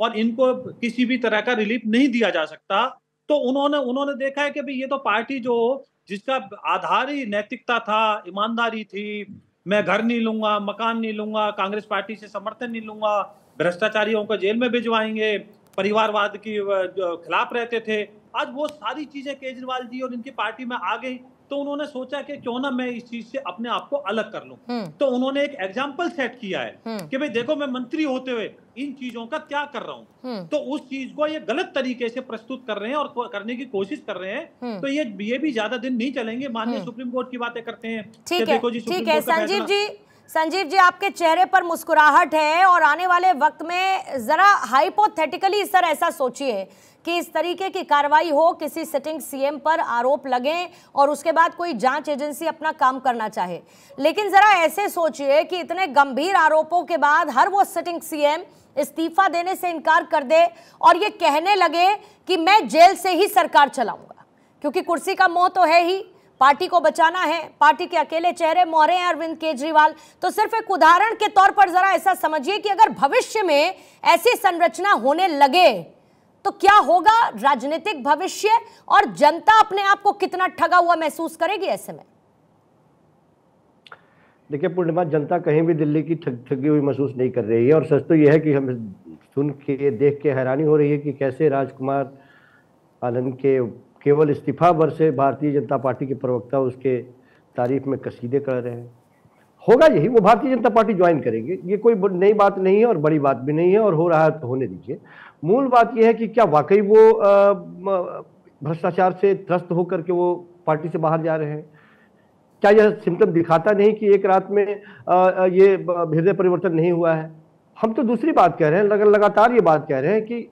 और इनको किसी भी तरह का रिलीफ नहीं दिया जा सकता। तो उन्होंने देखा है कि भाई ये तो पार्टी जो जिसका आधार ही नैतिकता था, ईमानदारी थी, मैं घर नहीं लूंगा, मकान नहीं लूंगा, कांग्रेस पार्टी से समर्थन नहीं लूंगा, भ्रष्टाचारियों को जेल में भिजवाएंगे, परिवारवाद के खिलाफ रहते थे, आज वो सारी चीजें केजरीवाल जी और इनकी पार्टी में आ गई। तो उन्होंने सोचा कि क्यों ना मैं इस चीज से अपने आप को अलग कर लूं। तो उन्होंने एक एग्जाम्पल सेट किया है कि भाई देखो मैं मंत्री होते हुए इन चीजों का क्या कर रहा हूं। तो उस चीज को ये गलत तरीके से प्रस्तुत कर रहे हैं और करने की कोशिश कर रहे हैं। तो ये भी ज्यादा दिन नहीं चलेंगे। माननीय सुप्रीम कोर्ट की बातें करते हैं। ठीक है, ठीक है संजीव जी आपके चेहरे पर मुस्कुराहट है और आने वाले वक्त में जरा हाइपोथेटिकली सर ऐसा सोचिए कि इस तरीके की कार्रवाई हो, किसी सिटिंग सीएम पर आरोप लगें और उसके बाद कोई जांच एजेंसी अपना काम करना चाहे, लेकिन जरा ऐसे सोचिए कि इतने गंभीर आरोपों के बाद हर वो सिटिंग सीएम इस्तीफा देने से इनकार कर दे और ये कहने लगे कि मैं जेल से ही सरकार चलाऊंगा, क्योंकि कुर्सी का मोह तो है ही, पार्टी को बचाना है, पार्टी के अकेले चेहरे मोहरे हैं अरविंद केजरीवाल। तो सिर्फ एक उदाहरण के तौर पर जरा ऐसा समझिए कि अगर भविष्य में ऐसी संरचना होने लगे तो क्या होगा राजनीतिक भविष्य और जनता अपने आप को कितना ठगा हुआ महसूस करेगी ऐसे में? देखिए पूर्णिमा, जनता कहीं भी दिल्ली की ठगी हुई महसूस नहीं कर रही है और सच तो यह है कि हमें सुन के देख के हैरानी हो रही है कि कैसे राजकुमार आनंद के केवल इस्तीफा भर से भारतीय जनता पार्टी के प्रवक्ता उसके तारीफ में कसीदे कर रहे हैं। होगा यही, वो भारतीय जनता पार्टी ज्वाइन करेंगे, ये कोई नई बात नहीं है और बड़ी बात भी नहीं है और हो रहा है तो होने दीजिए। मूल बात यह है कि क्या वाकई वो भ्रष्टाचार से त्रस्त होकर के वो पार्टी से बाहर जा रहे हैं? क्या यह सिम्टम दिखाता नहीं कि एक रात में ये हृदय परिवर्तन नहीं हुआ है? हम तो दूसरी बात कह रहे हैं, लगातार ये बात कह रहे हैं कि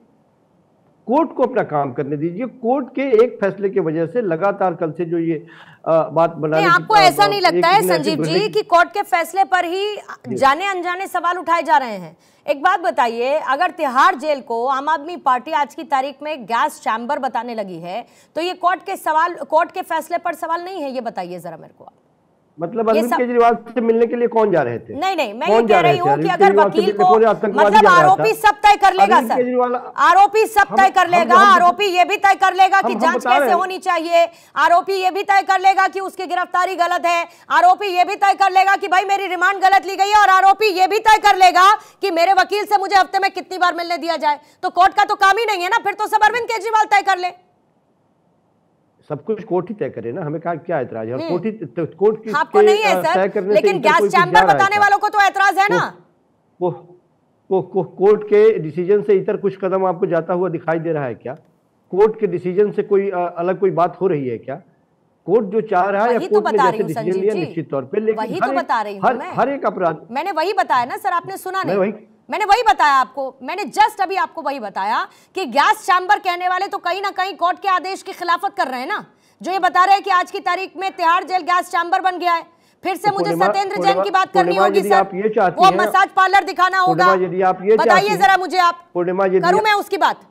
कोर्ट को अपना काम करने दीजिए। कोर्ट के एक फैसले की वजह से लगातार कल से जो ये बात बनाने, आपको ऐसा नहीं लगता है संजीव जी कि कोर्ट के फैसले पर ही जाने अनजाने सवाल उठाए जा रहे हैं? एक बात बताइए, अगर तिहाड़ जेल को आम आदमी पार्टी आज की तारीख में गैस चैम्बर बताने लगी है तो ये कोर्ट के फैसले पर सवाल नहीं है? ये बताइए जरा मेरे को। मतलब अरविंद केजरीवाल से मिलने के लिए कौन जा रहे थे? नहीं, मैं ये कह रही हूँ कि अगर वकील को, मतलब आरोपी सब तय कर लेगा सर, आरोपी सब तय कर लेगा, आरोपी ये भी तय कर लेगा कि जांच कैसे होनी चाहिए, आरोपी ये भी तय कर लेगा कि उसकी गिरफ्तारी गलत है, आरोपी ये भी तय कर लेगा कि भाई मेरी रिमांड गलत ली गई है, और आरोपी ये भी तय कर लेगा कि मेरे वकील से मुझे हफ्ते में कितनी बार मिलने दिया जाए। तो कोर्ट का तो काम ही नहीं है ना, फिर तो सब अरविंद केजरीवाल तय कर ले। सब कुछ कोर्ट ही तय करे ना, हमें क्या एतराज है? कोर्ट की आपको नहीं है सर, लेकिन गैस चैम्बर बताने वालों को तो एतराज है ना। कोर्ट के डिसीजन से इतर कुछ कदम आपको जाता हुआ दिखाई दे रहा है क्या? कोर्ट के डिसीजन से कोई अलग कोई बात हो रही है क्या? कोर्ट जो चाह रहा है या कोर्ट ने जैसे डिसीजन लिया निश्चित तौर पे, लेकिन वही तो बता रही हूं मैं, हर एक अपराध मैंने वही बताया ना सर, आपने सुना नहीं? मैंने वही बताया आपको, मैंने जस्ट अभी आपको वही बताया कि गैस चैम्बर कहने वाले तो कहीं ना कहीं कोर्ट के आदेश की खिलाफत कर रहे हैं ना, जो ये बता रहे हैं कि आज की तारीख में तिहाड़ जेल गैस चैम्बर बन गया है। फिर से मुझे सत्येंद्र जैन की बात करनी होगी सर, वो मसाज पार्लर दिखाना होगा। बताइए जरा मुझे आप, करूं मैं उसकी बात?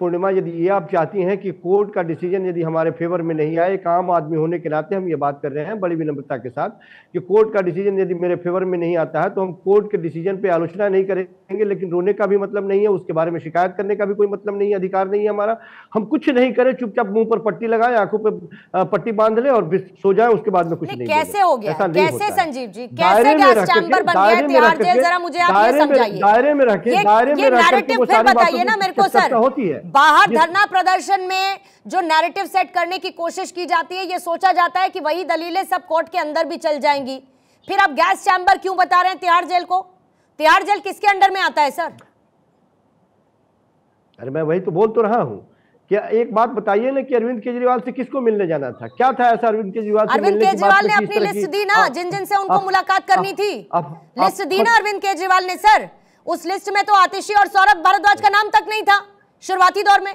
पूर्णिमा, यदि ये आप चाहती हैं कि कोर्ट का डिसीजन यदि हमारे फेवर में नहीं आए, एक आम आदमी होने के नाते हम ये बात कर रहे हैं बड़ी विनम्रता के साथ कि कोर्ट का डिसीजन यदि मेरे फेवर में नहीं आता है तो हम कोर्ट के डिसीजन पे आलोचना नहीं करेंगे, लेकिन रोने का भी मतलब नहीं है, उसके बारे में शिकायत करने का भी कोई मतलब नहीं है, अधिकार नहीं है हमारा। हम कुछ नहीं करें, चुपचाप मुंह पर पट्टी लगाए, आंखों पर पट्टी बांध ले और सो जाए, उसके बाद में कुछ नहीं। कैसे हो गया? कैसे संजीव जी, कैसे गैस चैम्बर बन गया तिहाड़ जेल? जरा मुझे आप ये समझाइए। दायरे में रखे, दायरे में नैरेटिव फिर बताइए ना मेरे को सर। होती है बाहर धरना प्रदर्शन में जो नैरेटिव सेट करने की कोशिश की जाती है, ये सोचा जाता है कि वही दलीलें सब कोर्ट के अंदर भी चल जाएंगी। फिर आप गैस चैम्बर क्यों बता रहे हैं तिहाड़ जेल को? तिहाड़ जेल किसके अंडर में आता है सर? अरे मैं वही तो बोल तो रहा हूं। क्या एक बात बताइए ना कि अरविंद केजरीवाल से किसको मिलने जाना था? क्या था ऐसा अरविंद केजरीवाल से? अरविंद केजरीवाल ने अपनी लिस्ट दी ना, जिन जिन से उनको मुलाकात करनी थी, लिस्ट दी ना अरविंद केजरीवाल ने सर। उस लिस्ट में तो आतिशी और सौरभ भारद्वाज का नाम तक नहीं था शुरुआती दौर में।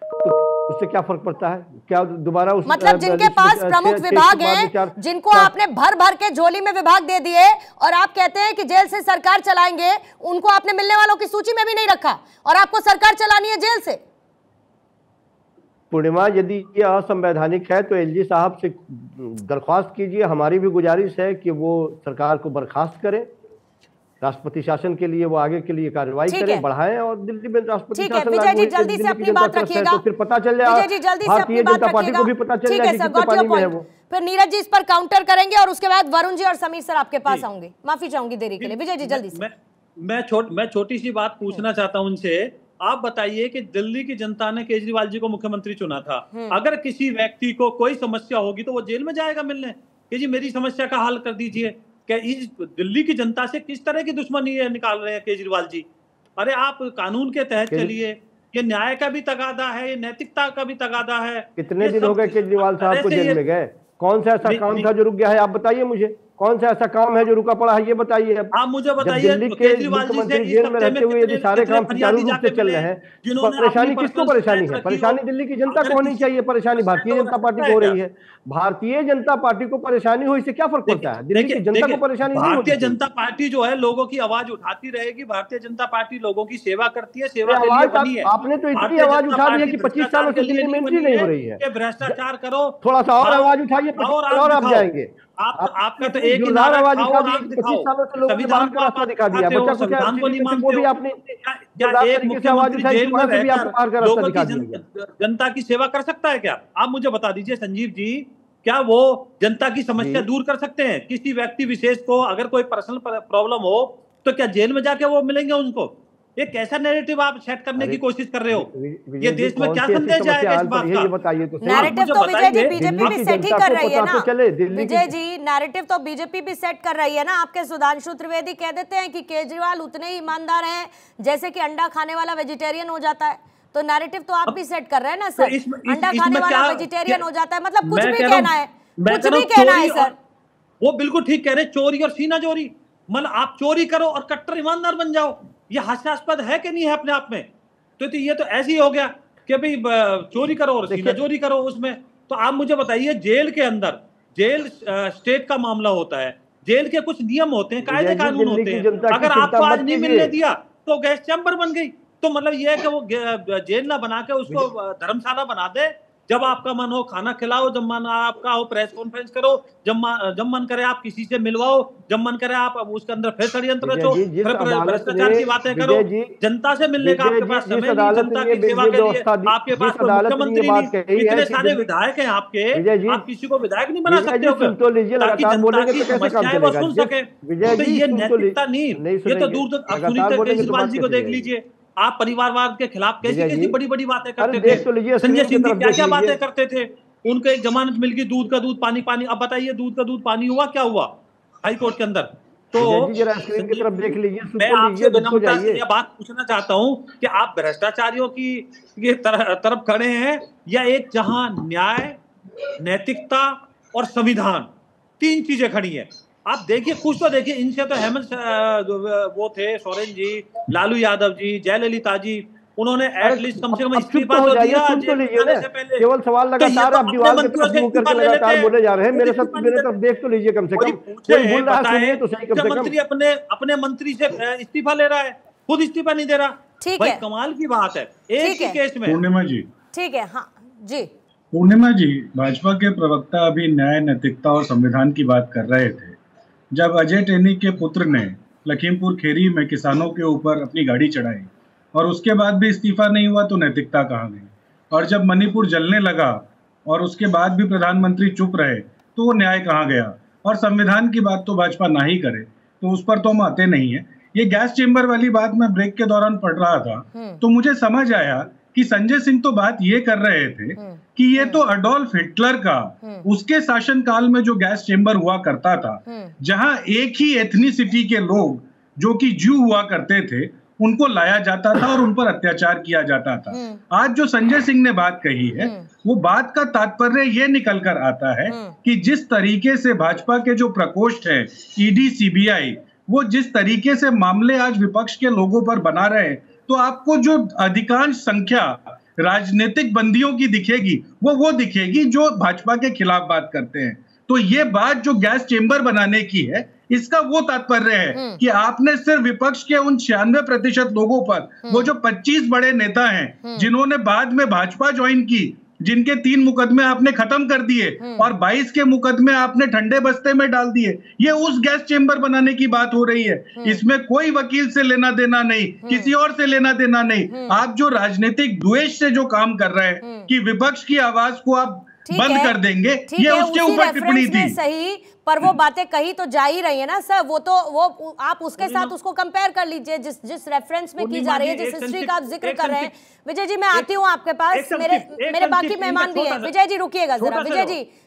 तो उससे क्या फर्क पड़ता है? क्या दोबारा उस मतलब जिनके पास प्रमुख विभाग हैं, जिनको आपने भर भर के झोली में विभाग दे दिए और आप कहते हैं कि जेल से सरकार चलाएंगे, उनको आपने मिलने वालों की सूची में भी नहीं रखा और आपको सरकार चलानी है जेल से। पूर्णिमा, यदि ये असंवैधानिक है तो एलजी साहब से दरख्वास्त कीजिए। हमारी भी गुजारिश है कि वो सरकार को बर्खास्त करें, राष्ट्रपति शासन के लिए वो आगे के लिए कार्रवाई करें, बढ़ाएं और दिल्ली में राष्ट्रपति शासन विजय जी जल्दी से अपनी बात रखिएगा, तो फिर पता चल जाएगा, विजय जी जल्दी से अपनी बात रखिएगा, को भी पता चल जाएगा कि कितने पानी में है वो। फिर नीरज जी इस पर काउंटर करेंगे और उसके बाद वरुण जी और समीर सर आपके पास आऊंगे। माफी चाहूंगी देरी के लिए। विजय जी जल्दी से। मैं छोटी सी बात पूछना चाहता हूं उनसे। आप बताइए कि दिल्ली की जनता ने केजरीवाल जी को मुख्यमंत्री चुना था, अगर किसी व्यक्ति को कोई समस्या होगी तो वो जेल में जाएगा मिलने कि जी मेरी समस्या का हल कर दीजिए? क्या इस दिल्ली की जनता से किस तरह की दुश्मनी निकाल रहे हैं केजरीवाल जी? अरे आप कानून के तहत चलिए, ये न्याय का भी तगादा है, ये नैतिकता का भी तगादा है। कितने दिन हो गए केजरीवाल साहब को जेल में गए? कौन सा ऐसा काम था जो रुक गया है? आप बताइए मुझे, कौन सा ऐसा काम है जो रुका पड़ा है, ये बताइए। आप मुझे बताइए, दिल्ली के मुख्यमंत्री जेल में रहते हुए यदि सारे काम सुचारू रूप से चल रहे हैं, परेशानी किसको परेशानी है? परेशानी दिल्ली की जनता को होनी चाहिए, परेशानी भारतीय जनता पार्टी को हो रही है। भारतीय जनता पार्टी को परेशानी हो, इससे क्या फर्क पड़ता है? दिल्ली की जनता को परेशानी नहीं होती। भारतीय जनता पार्टी जो है लोगों की आवाज उठाती रहेगी। भारतीय जनता पार्टी लोगों की सेवा करती है, सेवा के लिए बनी है। आपने तो इतनी आवाज उठा दी है कि 25 सालों से दिल्ली में एंट्री नहीं हो रही है। भ्रष्टाचार करो, थोड़ा सा और आवाज उठाइए और आप जाएंगे। आपका तो एक ही नारा आवाज दिखाओ, आप दिखाओ। संविधान को आप दिखा दिया, बच्चा संविधान को नहीं मानते वो भी आपने एक मुख्यमंत्री जेल में रहकर लोगों की जनता की सेवा कर सकता है क्या? आप मुझे बता दीजिए संजीव जी, क्या वो जनता की समस्या दूर कर सकते हैं? किसी व्यक्ति विशेष को अगर कोई पर्सनल प्रॉब्लम हो तो क्या जेल में जाके वो मिलेंगे उनको? ये कैसा नैरेटिव आप सेट करने की कोशिश कर रहे हो? ये देश में क्या संदेश जाएगा इस बात का? नैरेटिव तो विजय जी बीजेपी भी सेट ही कर रही है ना। विजय जी नैरेटिव तो बीजेपी भी सेट कर रही है ना। आपके सुधांशु त्रिवेदी कह देते हैं कि केजरीवाल उतने ही ईमानदार हैं जैसे कि अंडा खाने वाला वेजिटेरियन हो जाता है, तो नैरेटिव तो आप भी सेट कर रहे हैं ना सर। अंडा खाने वाला वेजिटेरियन हो जाता है, मतलब कुछ भी कहना है, कुछ भी कहना है सर। वो बिल्कुल ठीक कह रहे, चोरी और सीना चोरी, मतलब आप चोरी करो और कट्टर ईमानदार बन जाओ, ये हास्यास्पद है कि नहीं है अपने आप में? तो ये तो ऐसे ही हो गया कि भाई चोरी करो और सीना चोरी करो उसमें। तो आप मुझे बताइए, जेल के अंदर जेल स्टेट का मामला होता है, जेल के कुछ नियम होते हैं, कायदे कानून होते हैं। अगर आपको आज नहीं मिलने दिया तो गैस चैम्बर बन गई, तो मतलब ये है कि वो जेल ना बना के उसको धर्मशाला बना दे। जब आपका मन हो खाना खिलाओ, जब मन आपका हो प्रेस कॉन्फ्रेंस करो, जब मन करे आप किसी से मिलवाओ, जब मन करे आप उसके अंदर फिर षड्यंत्र रचो, फिर भ्रष्टाचार की बातें करो। जनता से मिलने का आपके पास समय नहीं, जनता की सेवा के लिए आपके पास कोई मुख्यमंत्री नहीं, इतने सारे विधायक हैं आपके, आप किसी को विधायक नहीं बना सकते हो ताकि जनता की समस्याएं वो सुन सके। तो ये नैतिकता नहीं, ये तो दूर तक आप सुनीता केजरीवाल जी को देख लीजिए, आप परिवारवाद के खिलाफ कैसी कैसी बड़ी बड़ी बातें करते थे। संजय सिंह जी क्या क्या बातें करते थे, उनको एक जमानत मिल गई, दूध का दूध पानी पानी। अब बताइए दूध का दूध पानी हुआ क्या हुआ हाई कोर्ट के अंदर? तो मैं आपसे विनम्रता से यह बात पूछना चाहता हूं कि आप भ्रष्टाचारियों की तरफ खड़े हैं या एक जहां न्याय, नैतिकता और संविधान तीन चीजें खड़ी हैं? आप देखिए, कुछ तो देखिए। इनसे तो हेमंत वो थे सोरेन जी, लालू यादव जी, जयललिता जी, उन्होंने एटलीस्ट कम से कम इस्तीफा तो दिया से पहले। केवल सवाल लगातार आप दीवार पे मुंह करके लगातार बोले जा रहे हैं। मेरे साथ मेरे तरफ देख तो लीजिए कम से कम, कोई बोल रहा है तो सही। कम से कम मंत्री अपने मंत्री से इस्तीफा ले रहा है, खुद इस्तीफा नहीं दे रहा। भाई कमाल की बात है। एक ही केस में पूर्णिमा जी, ठीक है, हाँ जी पूर्णिमा जी, भाजपा के प्रवक्ता अभी न्याय, नैतिकता और संविधान की बात कर रहे थे। जब अजय टेनी के पुत्र ने लखीमपुर खेरी में किसानों के ऊपर अपनी गाड़ी चढ़ाई और उसके बाद भी इस्तीफा नहीं हुआ, तो नैतिकता कहाँ गई? और जब मणिपुर जलने लगा और उसके बाद भी प्रधानमंत्री चुप रहे, तो वो न्याय कहाँ गया? और संविधान की बात तो भाजपा ना ही करे तो उस पर तो हम आते नहीं है। ये गैस चेम्बर वाली बात मैं ब्रेक के दौरान पढ़ रहा था, तो मुझे समझ आया कि संजय सिंह तो बात ये कर रहे थे कि ये तो अडोल्फ हिटलर का उसके शासनकाल में जो गैस चेम्बर हुआ करता था, जहां एक ही एथनिसिटी के लोग जो कि ज्यू हुआ करते थे उनको लाया जाता था और उन पर अत्याचार किया जाता था। आज जो संजय सिंह ने बात कही है, वो बात का तात्पर्य ये निकल कर आता है कि जिस तरीके से भाजपा के जो प्रकोष्ठ है, ईडी, सीबीआई, वो जिस तरीके से मामले आज विपक्ष के लोगों पर बना रहे हैं, तो आपको जो अधिकांश संख्या राजनीतिक बंदियों की दिखेगी, वो दिखेगी जो भाजपा के खिलाफ बात करते हैं। तो ये बात जो गैस चेंबर बनाने की है, इसका वो तात्पर्य है कि आपने सिर्फ विपक्ष के उन 96% लोगों पर, वो जो 25 बड़े नेता हैं जिन्होंने बाद में भाजपा ज्वाइन की, जिनके 3 मुकदमे आपने खत्म कर दिए और 22 के मुकदमे आपने ठंडे बस्ते में डाल दिए, ये उस गैस चेंबर बनाने की बात हो रही है। इसमें कोई वकील से लेना देना नहीं, किसी और से लेना देना नहीं। आप जो राजनीतिक द्वेष से जो काम कर रहे हैं कि विपक्ष की आवाज को आप बंद कर देंगे, ये उसके ऊपर टिप्पणी थी। सही, पर वो बातें कही तो जा ही रही है ना सर, वो आप उसके साथ उसको कंपेयर कर लीजिए जिस रेफरेंस में की जा रही है, जिस हिस्ट्री का आप जिक्र कर रहे हैं। विजय जी, मैं आती हूँ आपके पास, मेरे बाकी मेहमान भी हैं। विजय जी रुकिएगा जरा,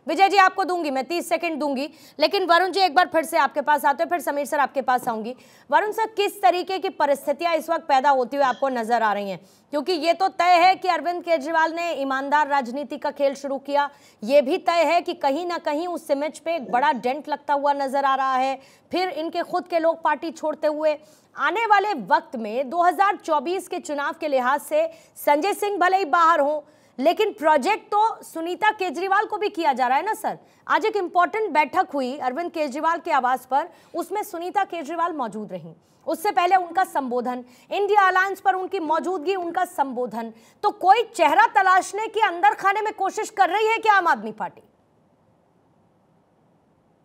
विजय जी आपको दूंगी मैं 30 सेकंड दूंगी, लेकिन वरुण जी एक बार फिर से आपके पास आते हैं, फिर समीर सर आपके पास आऊंगी। वरुण सर, किस तरीके की परिस्थितियां इस वक्त पैदा होती हुई आपको नजर आ रही हैं? क्योंकि ये तो तय है कि अरविंद केजरीवाल ने ईमानदार राजनीति का खेल शुरू किया, ये भी तय है कि कहीं ना कहीं उस इमेज पे एक बड़ा डेंट लगता हुआ नजर आ रहा है, फिर इनके खुद के लोग पार्टी छोड़ते हुए। आने वाले वक्त में 2024 के चुनाव के लिहाज से संजय सिंह भले ही बाहर हों, लेकिन प्रोजेक्ट तो सुनीता केजरीवाल को भी किया जा रहा है ना सर। आज एक इंपॉर्टेंट बैठक हुई अरविंद केजरीवाल के आवास पर, उसमें सुनीता केजरीवाल मौजूद रहीं। उससे पहले उनका संबोधन, इंडिया अलायंस पर उनकी मौजूदगी, उनका संबोधन, तो कोई चेहरा तलाशने की अंदर खाने में कोशिश कर रही है क्या आम आदमी पार्टी?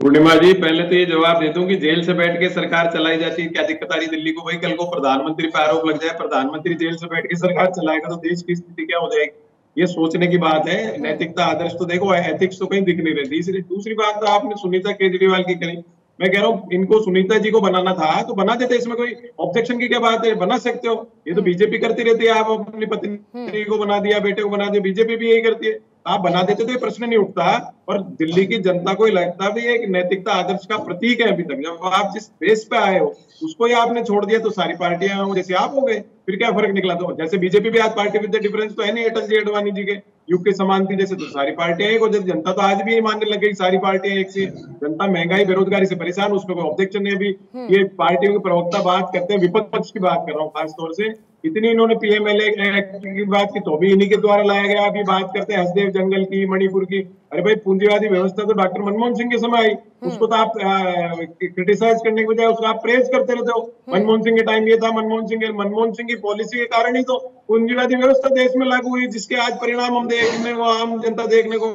पूर्णिमा जी, पहले तो ये जवाब दे दूं कि जेल से बैठ के सरकार चलाई जाती है, क्या दिक्कत आ रही दिल्ली को? भाई कल को प्रधानमंत्री पे आरोप लग जाए, प्रधानमंत्री जेल से बैठ के सरकार चलाएगा तो देश की स्थिति क्या हो जाएगी? ये सोचने की बात है। नैतिकता, आदर्श तो देखो, एथिक्स तो कहीं दिख नहीं रही। दूसरी बात तो आपने सुनीता केजरीवाल की करी। मैं कह रहा हूँ इनको सुनीता जी को बनाना था तो बना देते, इसमें कोई ऑब्जेक्शन की क्या बात है? बना सकते हो। ये तो बीजेपी करती रहती है, आप अपनी पत्नी को बना दिया, बेटे को बना दिया, बीजेपी भी यही करती है। आप बना देते तो ये प्रश्न नहीं उठता। और दिल्ली की जनता को लगता भी एक नैतिकता आदर्श का प्रतीक है। अभी तक जब आप जिस बेस पे आए हो उसको ही आपने छोड़ दिया तो सारी पार्टियां जैसे आप हो गए, फिर क्या फर्क निकला? तो जैसे बीजेपी भी आज पार्टी विद डिफरेंस तो है नहीं अटल जी अडवाणी जी के युग की समानती जैसे, तो सारी पार्टियां एक हो जाती। जनता तो आज भी ये मानने लग गई सारी पार्टियां एक सी। जनता महंगाई बेरोजगारी से परेशान, उसमें कोई ऑब्जेक्शन नहीं। अभी ये पार्टियों के प्रवक्ता बात करते हैं, विपक्ष पक्ष की बात कर रहा हूँ खासतौर से, इतनी इन्होंने पीएमएलए एक्ट की बात की तो भी इन्हीं के द्वारा लाया गया। अभी बात करते हैं हसदेव जंगल की, मणिपुर की। अरे भाई, पूंजीवादी व्यवस्था तो डॉक्टर मनमोहन सिंह के समय आई, उसको तो आप क्रिटिसाइज करने के बजाय उसको आप प्रेज करते रहते हो। मनमोहन सिंह के टाइम ये था, मनमोहन सिंह की पॉलिसी के कारण ही तो पूंजीवादी व्यवस्था देश में लागू हुई, जिसके आज परिणाम हम देखने को, आम जनता देखने को।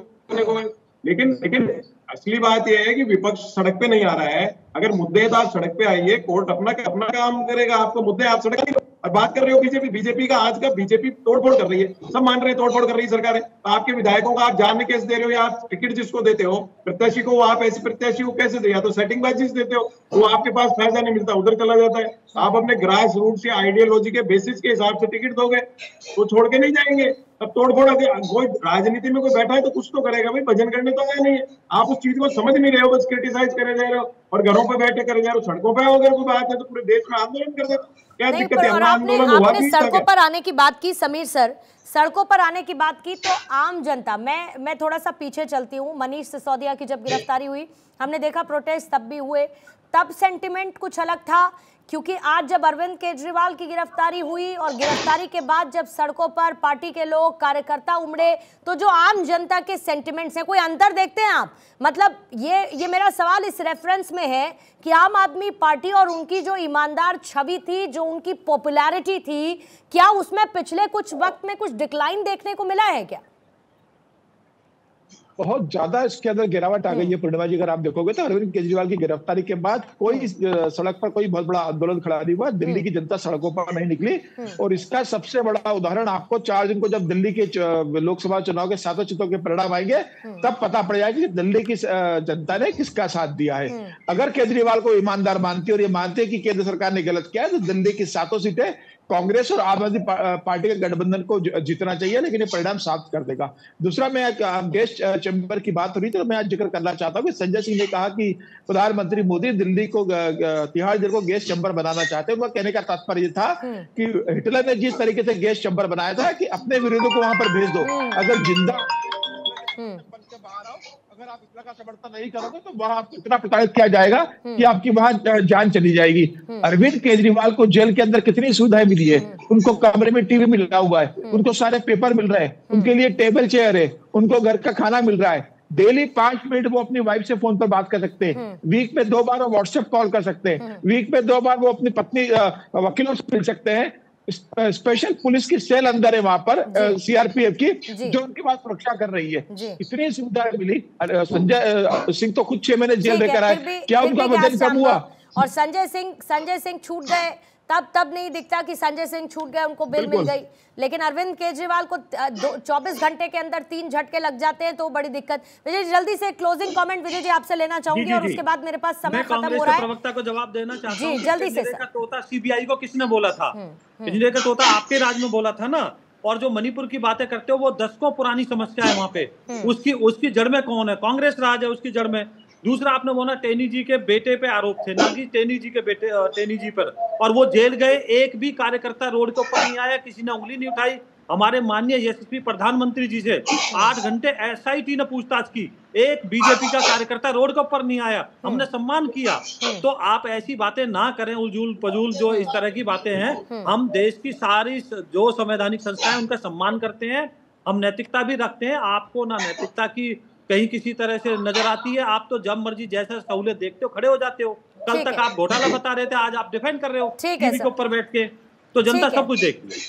लेकिन असली बात यह है कि विपक्ष सड़क पे नहीं आ रहा है। अगर मुद्दे है तो आप सड़क पे आइए, कोर्ट अपना काम करेगा। आपको मुद्दे, आप सड़क और बात कर रहे हो बीजेपी का। आज का बीजेपी तोड़फोड़ कर रही है, सब मान रहे हैं तोड़फोड़ कर रही है सरकार है। तो आपके विधायकों को आप जान कैसे दे रहे हो? या आप टिकट जिसको देते हो प्रत्याशी को, आप ऐसे प्रत्याशी को कैसे दे? या तो सेटिंगबाजी से देते हो, वो आपके पास फायदा नहीं मिलता, उधर चला जाता है। आप अपने ग्रास रूट या आइडियोलॉजी के बेसिस के हिसाब से टिकट दोगे तो छोड़ के नहीं जाएंगे। अब तोड़फोड़ कोई राजनीति में कोई बैठा है तो कुछ तो करेगा भाई, भजन करने तो है नहीं है। आप उस चीज को समझ नहीं रहे हो, बस क्रिटिसाइज करे जा रहे हो और घरों पे बैठे करे जा रहे हो। सड़कों पे अगर कोई बात है तो पूरे देश में आंदोलन कर दे, क्या दिक्कत है? आपने सड़कों पर आने की बात की समीर सर, सड़कों पर आने की बात की तो आम जनता, मैं थोड़ा सा पीछे चलती हूँ। मनीष सिसोदिया की जब गिरफ्तारी हुई, हमने देखा प्रोटेस्ट तब भी हुए, तब सेंटिमेंट कुछ अलग था। क्योंकि आज जब अरविंद केजरीवाल की गिरफ्तारी हुई और गिरफ्तारी के बाद जब सड़कों पर पार्टी के लोग, कार्यकर्ता उमड़े, तो जो आम जनता के सेंटिमेंट्स हैं, कोई अंतर देखते हैं आप? मतलब ये मेरा सवाल इस रेफरेंस में है कि आम आदमी पार्टी और उनकी जो ईमानदार छवि थी, जो उनकी पॉपुलैरिटी थी, क्या उसमें पिछले कुछ वक्त में कुछ डिक्लाइन देखने को मिला है क्या? बहुत ज्यादा इसके अंदर गिरावट आ गई है पूर्णिमा जी। अगर आप देखोगे तो अरविंद केजरीवाल की गिरफ्तारी के बाद कोई सड़क पर कोई बहुत बड़ा आंदोलन खड़ा नहीं हुआ, दिल्ली की जनता सड़कों पर नहीं निकली। और इसका सबसे बड़ा उदाहरण आपको 4 जून को जब दिल्ली के लोकसभा चुनाव के 7 सीटों के परिणाम आएंगे तब पता पड़ जाएगा कि दिल्ली की जनता ने किसका साथ दिया है। अगर केजरीवाल को ईमानदार मानती और ये मानते कि केंद्र सरकार ने गलत किया है तो दिल्ली की 7 सीटें कांग्रेस और आम आदमी पार्टी के गठबंधन को जीतना चाहिए, लेकिन ये परिणाम साफ कर देगा। दूसरा, मैं गैस चैम्बर की बात हो रही थी तो मैं आज जिक्र करना चाहता हूं कि संजय सिंह ने कहा कि प्रधानमंत्री मोदी दिल्ली को, तिहाड़ जेल को गैस चैम्बर बनाना चाहते हैं। उनका कहने का तात्पर्य था कि हिटलर ने जिस तरीके से गैस चैम्बर बनाया था कि अपने विरोधियों को वहां पर भेज दो, अगर जिंदा अगर आप इतना का समर्थन नहीं करोगे तो वहां आपको इतना प्रताड़ित किया जाएगा कि आपकी वहां जान चली जाएगी। अरविंद केजरीवाल को जेल के अंदर कितनी सुविधाएं मिली है, उनको कमरे में टीवी मिला हुआ है, उनको सारे पेपर मिल रहे हैं, उनके लिए टेबल चेयर है, उनको घर का खाना मिल रहा है, डेली 5 मिनट वो अपनी वाइफ से फोन पर बात कर सकते हैं, वीक में 2 बार वो व्हाट्सएप कॉल कर सकते हैं, वीक में 2 बार वो अपनी पत्नी वकीलों से मिल सकते हैं। स्पेशल पुलिस की सेल अंदर है वहां पर सीआरपीएफ की, जो उनके पास सुरक्षा कर रही है। इतनी सुविधाएं मिली। संजय सिंह तो खुद 6 महीने जेल देकर आए, क्या उनका वजन कम हुआ? और संजय सिंह छूट गए, तब नहीं दिखता कि संजय सिंह छूट गए, उनको बेल मिल गई, लेकिन अरविंद केजरीवाल को 24 घंटे के अंदर 3 झटके लग जाते हैं, तो बड़ी दिक्कत। विजय जी जल्दी से क्लोजिंग कमेंट विजय जी आपसे लेना चाहूंगी, और उसके बाद मेरे पास समय खत्म हो रहा है। प्रवक्ता को जवाब देना चाहता हूं। जी जल्दी से। तोता सीबीआई को किसने बोला था? पिंजरे का तोता आपके राज में बोला था ना। और जो मणिपुर की बातें करते हो वो दशकों पुरानी समस्या है वहां पे। उसकी जड़ में कौन है? कांग्रेस राज है उसकी जड़ में। दूसरा आपने बोला टेनी जी के बेटे पे आरोप थे, ना कि टेनी जी के बेटे टेनी जी पर, और वो जेल गए, एक भी कार्यकर्ता रोड के ऊपर नहीं आया, किसी ने उंगली नहीं उठाई। हमारे माननीय यशस्वी प्रधानमंत्री जी से 8 घंटे एसआईटी ने पूछताछ की, एक बीजेपी का कार्यकर्ता रोड के ऊपर नहीं आया, हमने सम्मान किया। तो आप ऐसी बातें ना करें, उलझुल पजूल जो इस तरह की बातें हैं। हम देश की सारी जो संवैधानिक संस्थाएं उनका सम्मान करते हैं, हम नैतिकता भी रखते हैं। आपको ना नैतिकता की कहीं किसी तरह से नजर आती है, आप तो जब मर्जी जैसा सहूलियत देखते हो खड़े हो जाते हो। कल तक आप घोटाला बता रहे थे, आज आप डिफेंड कर रहे हो टीवी के ऊपर बैठ के, तो जनता सब कुछ देखती है।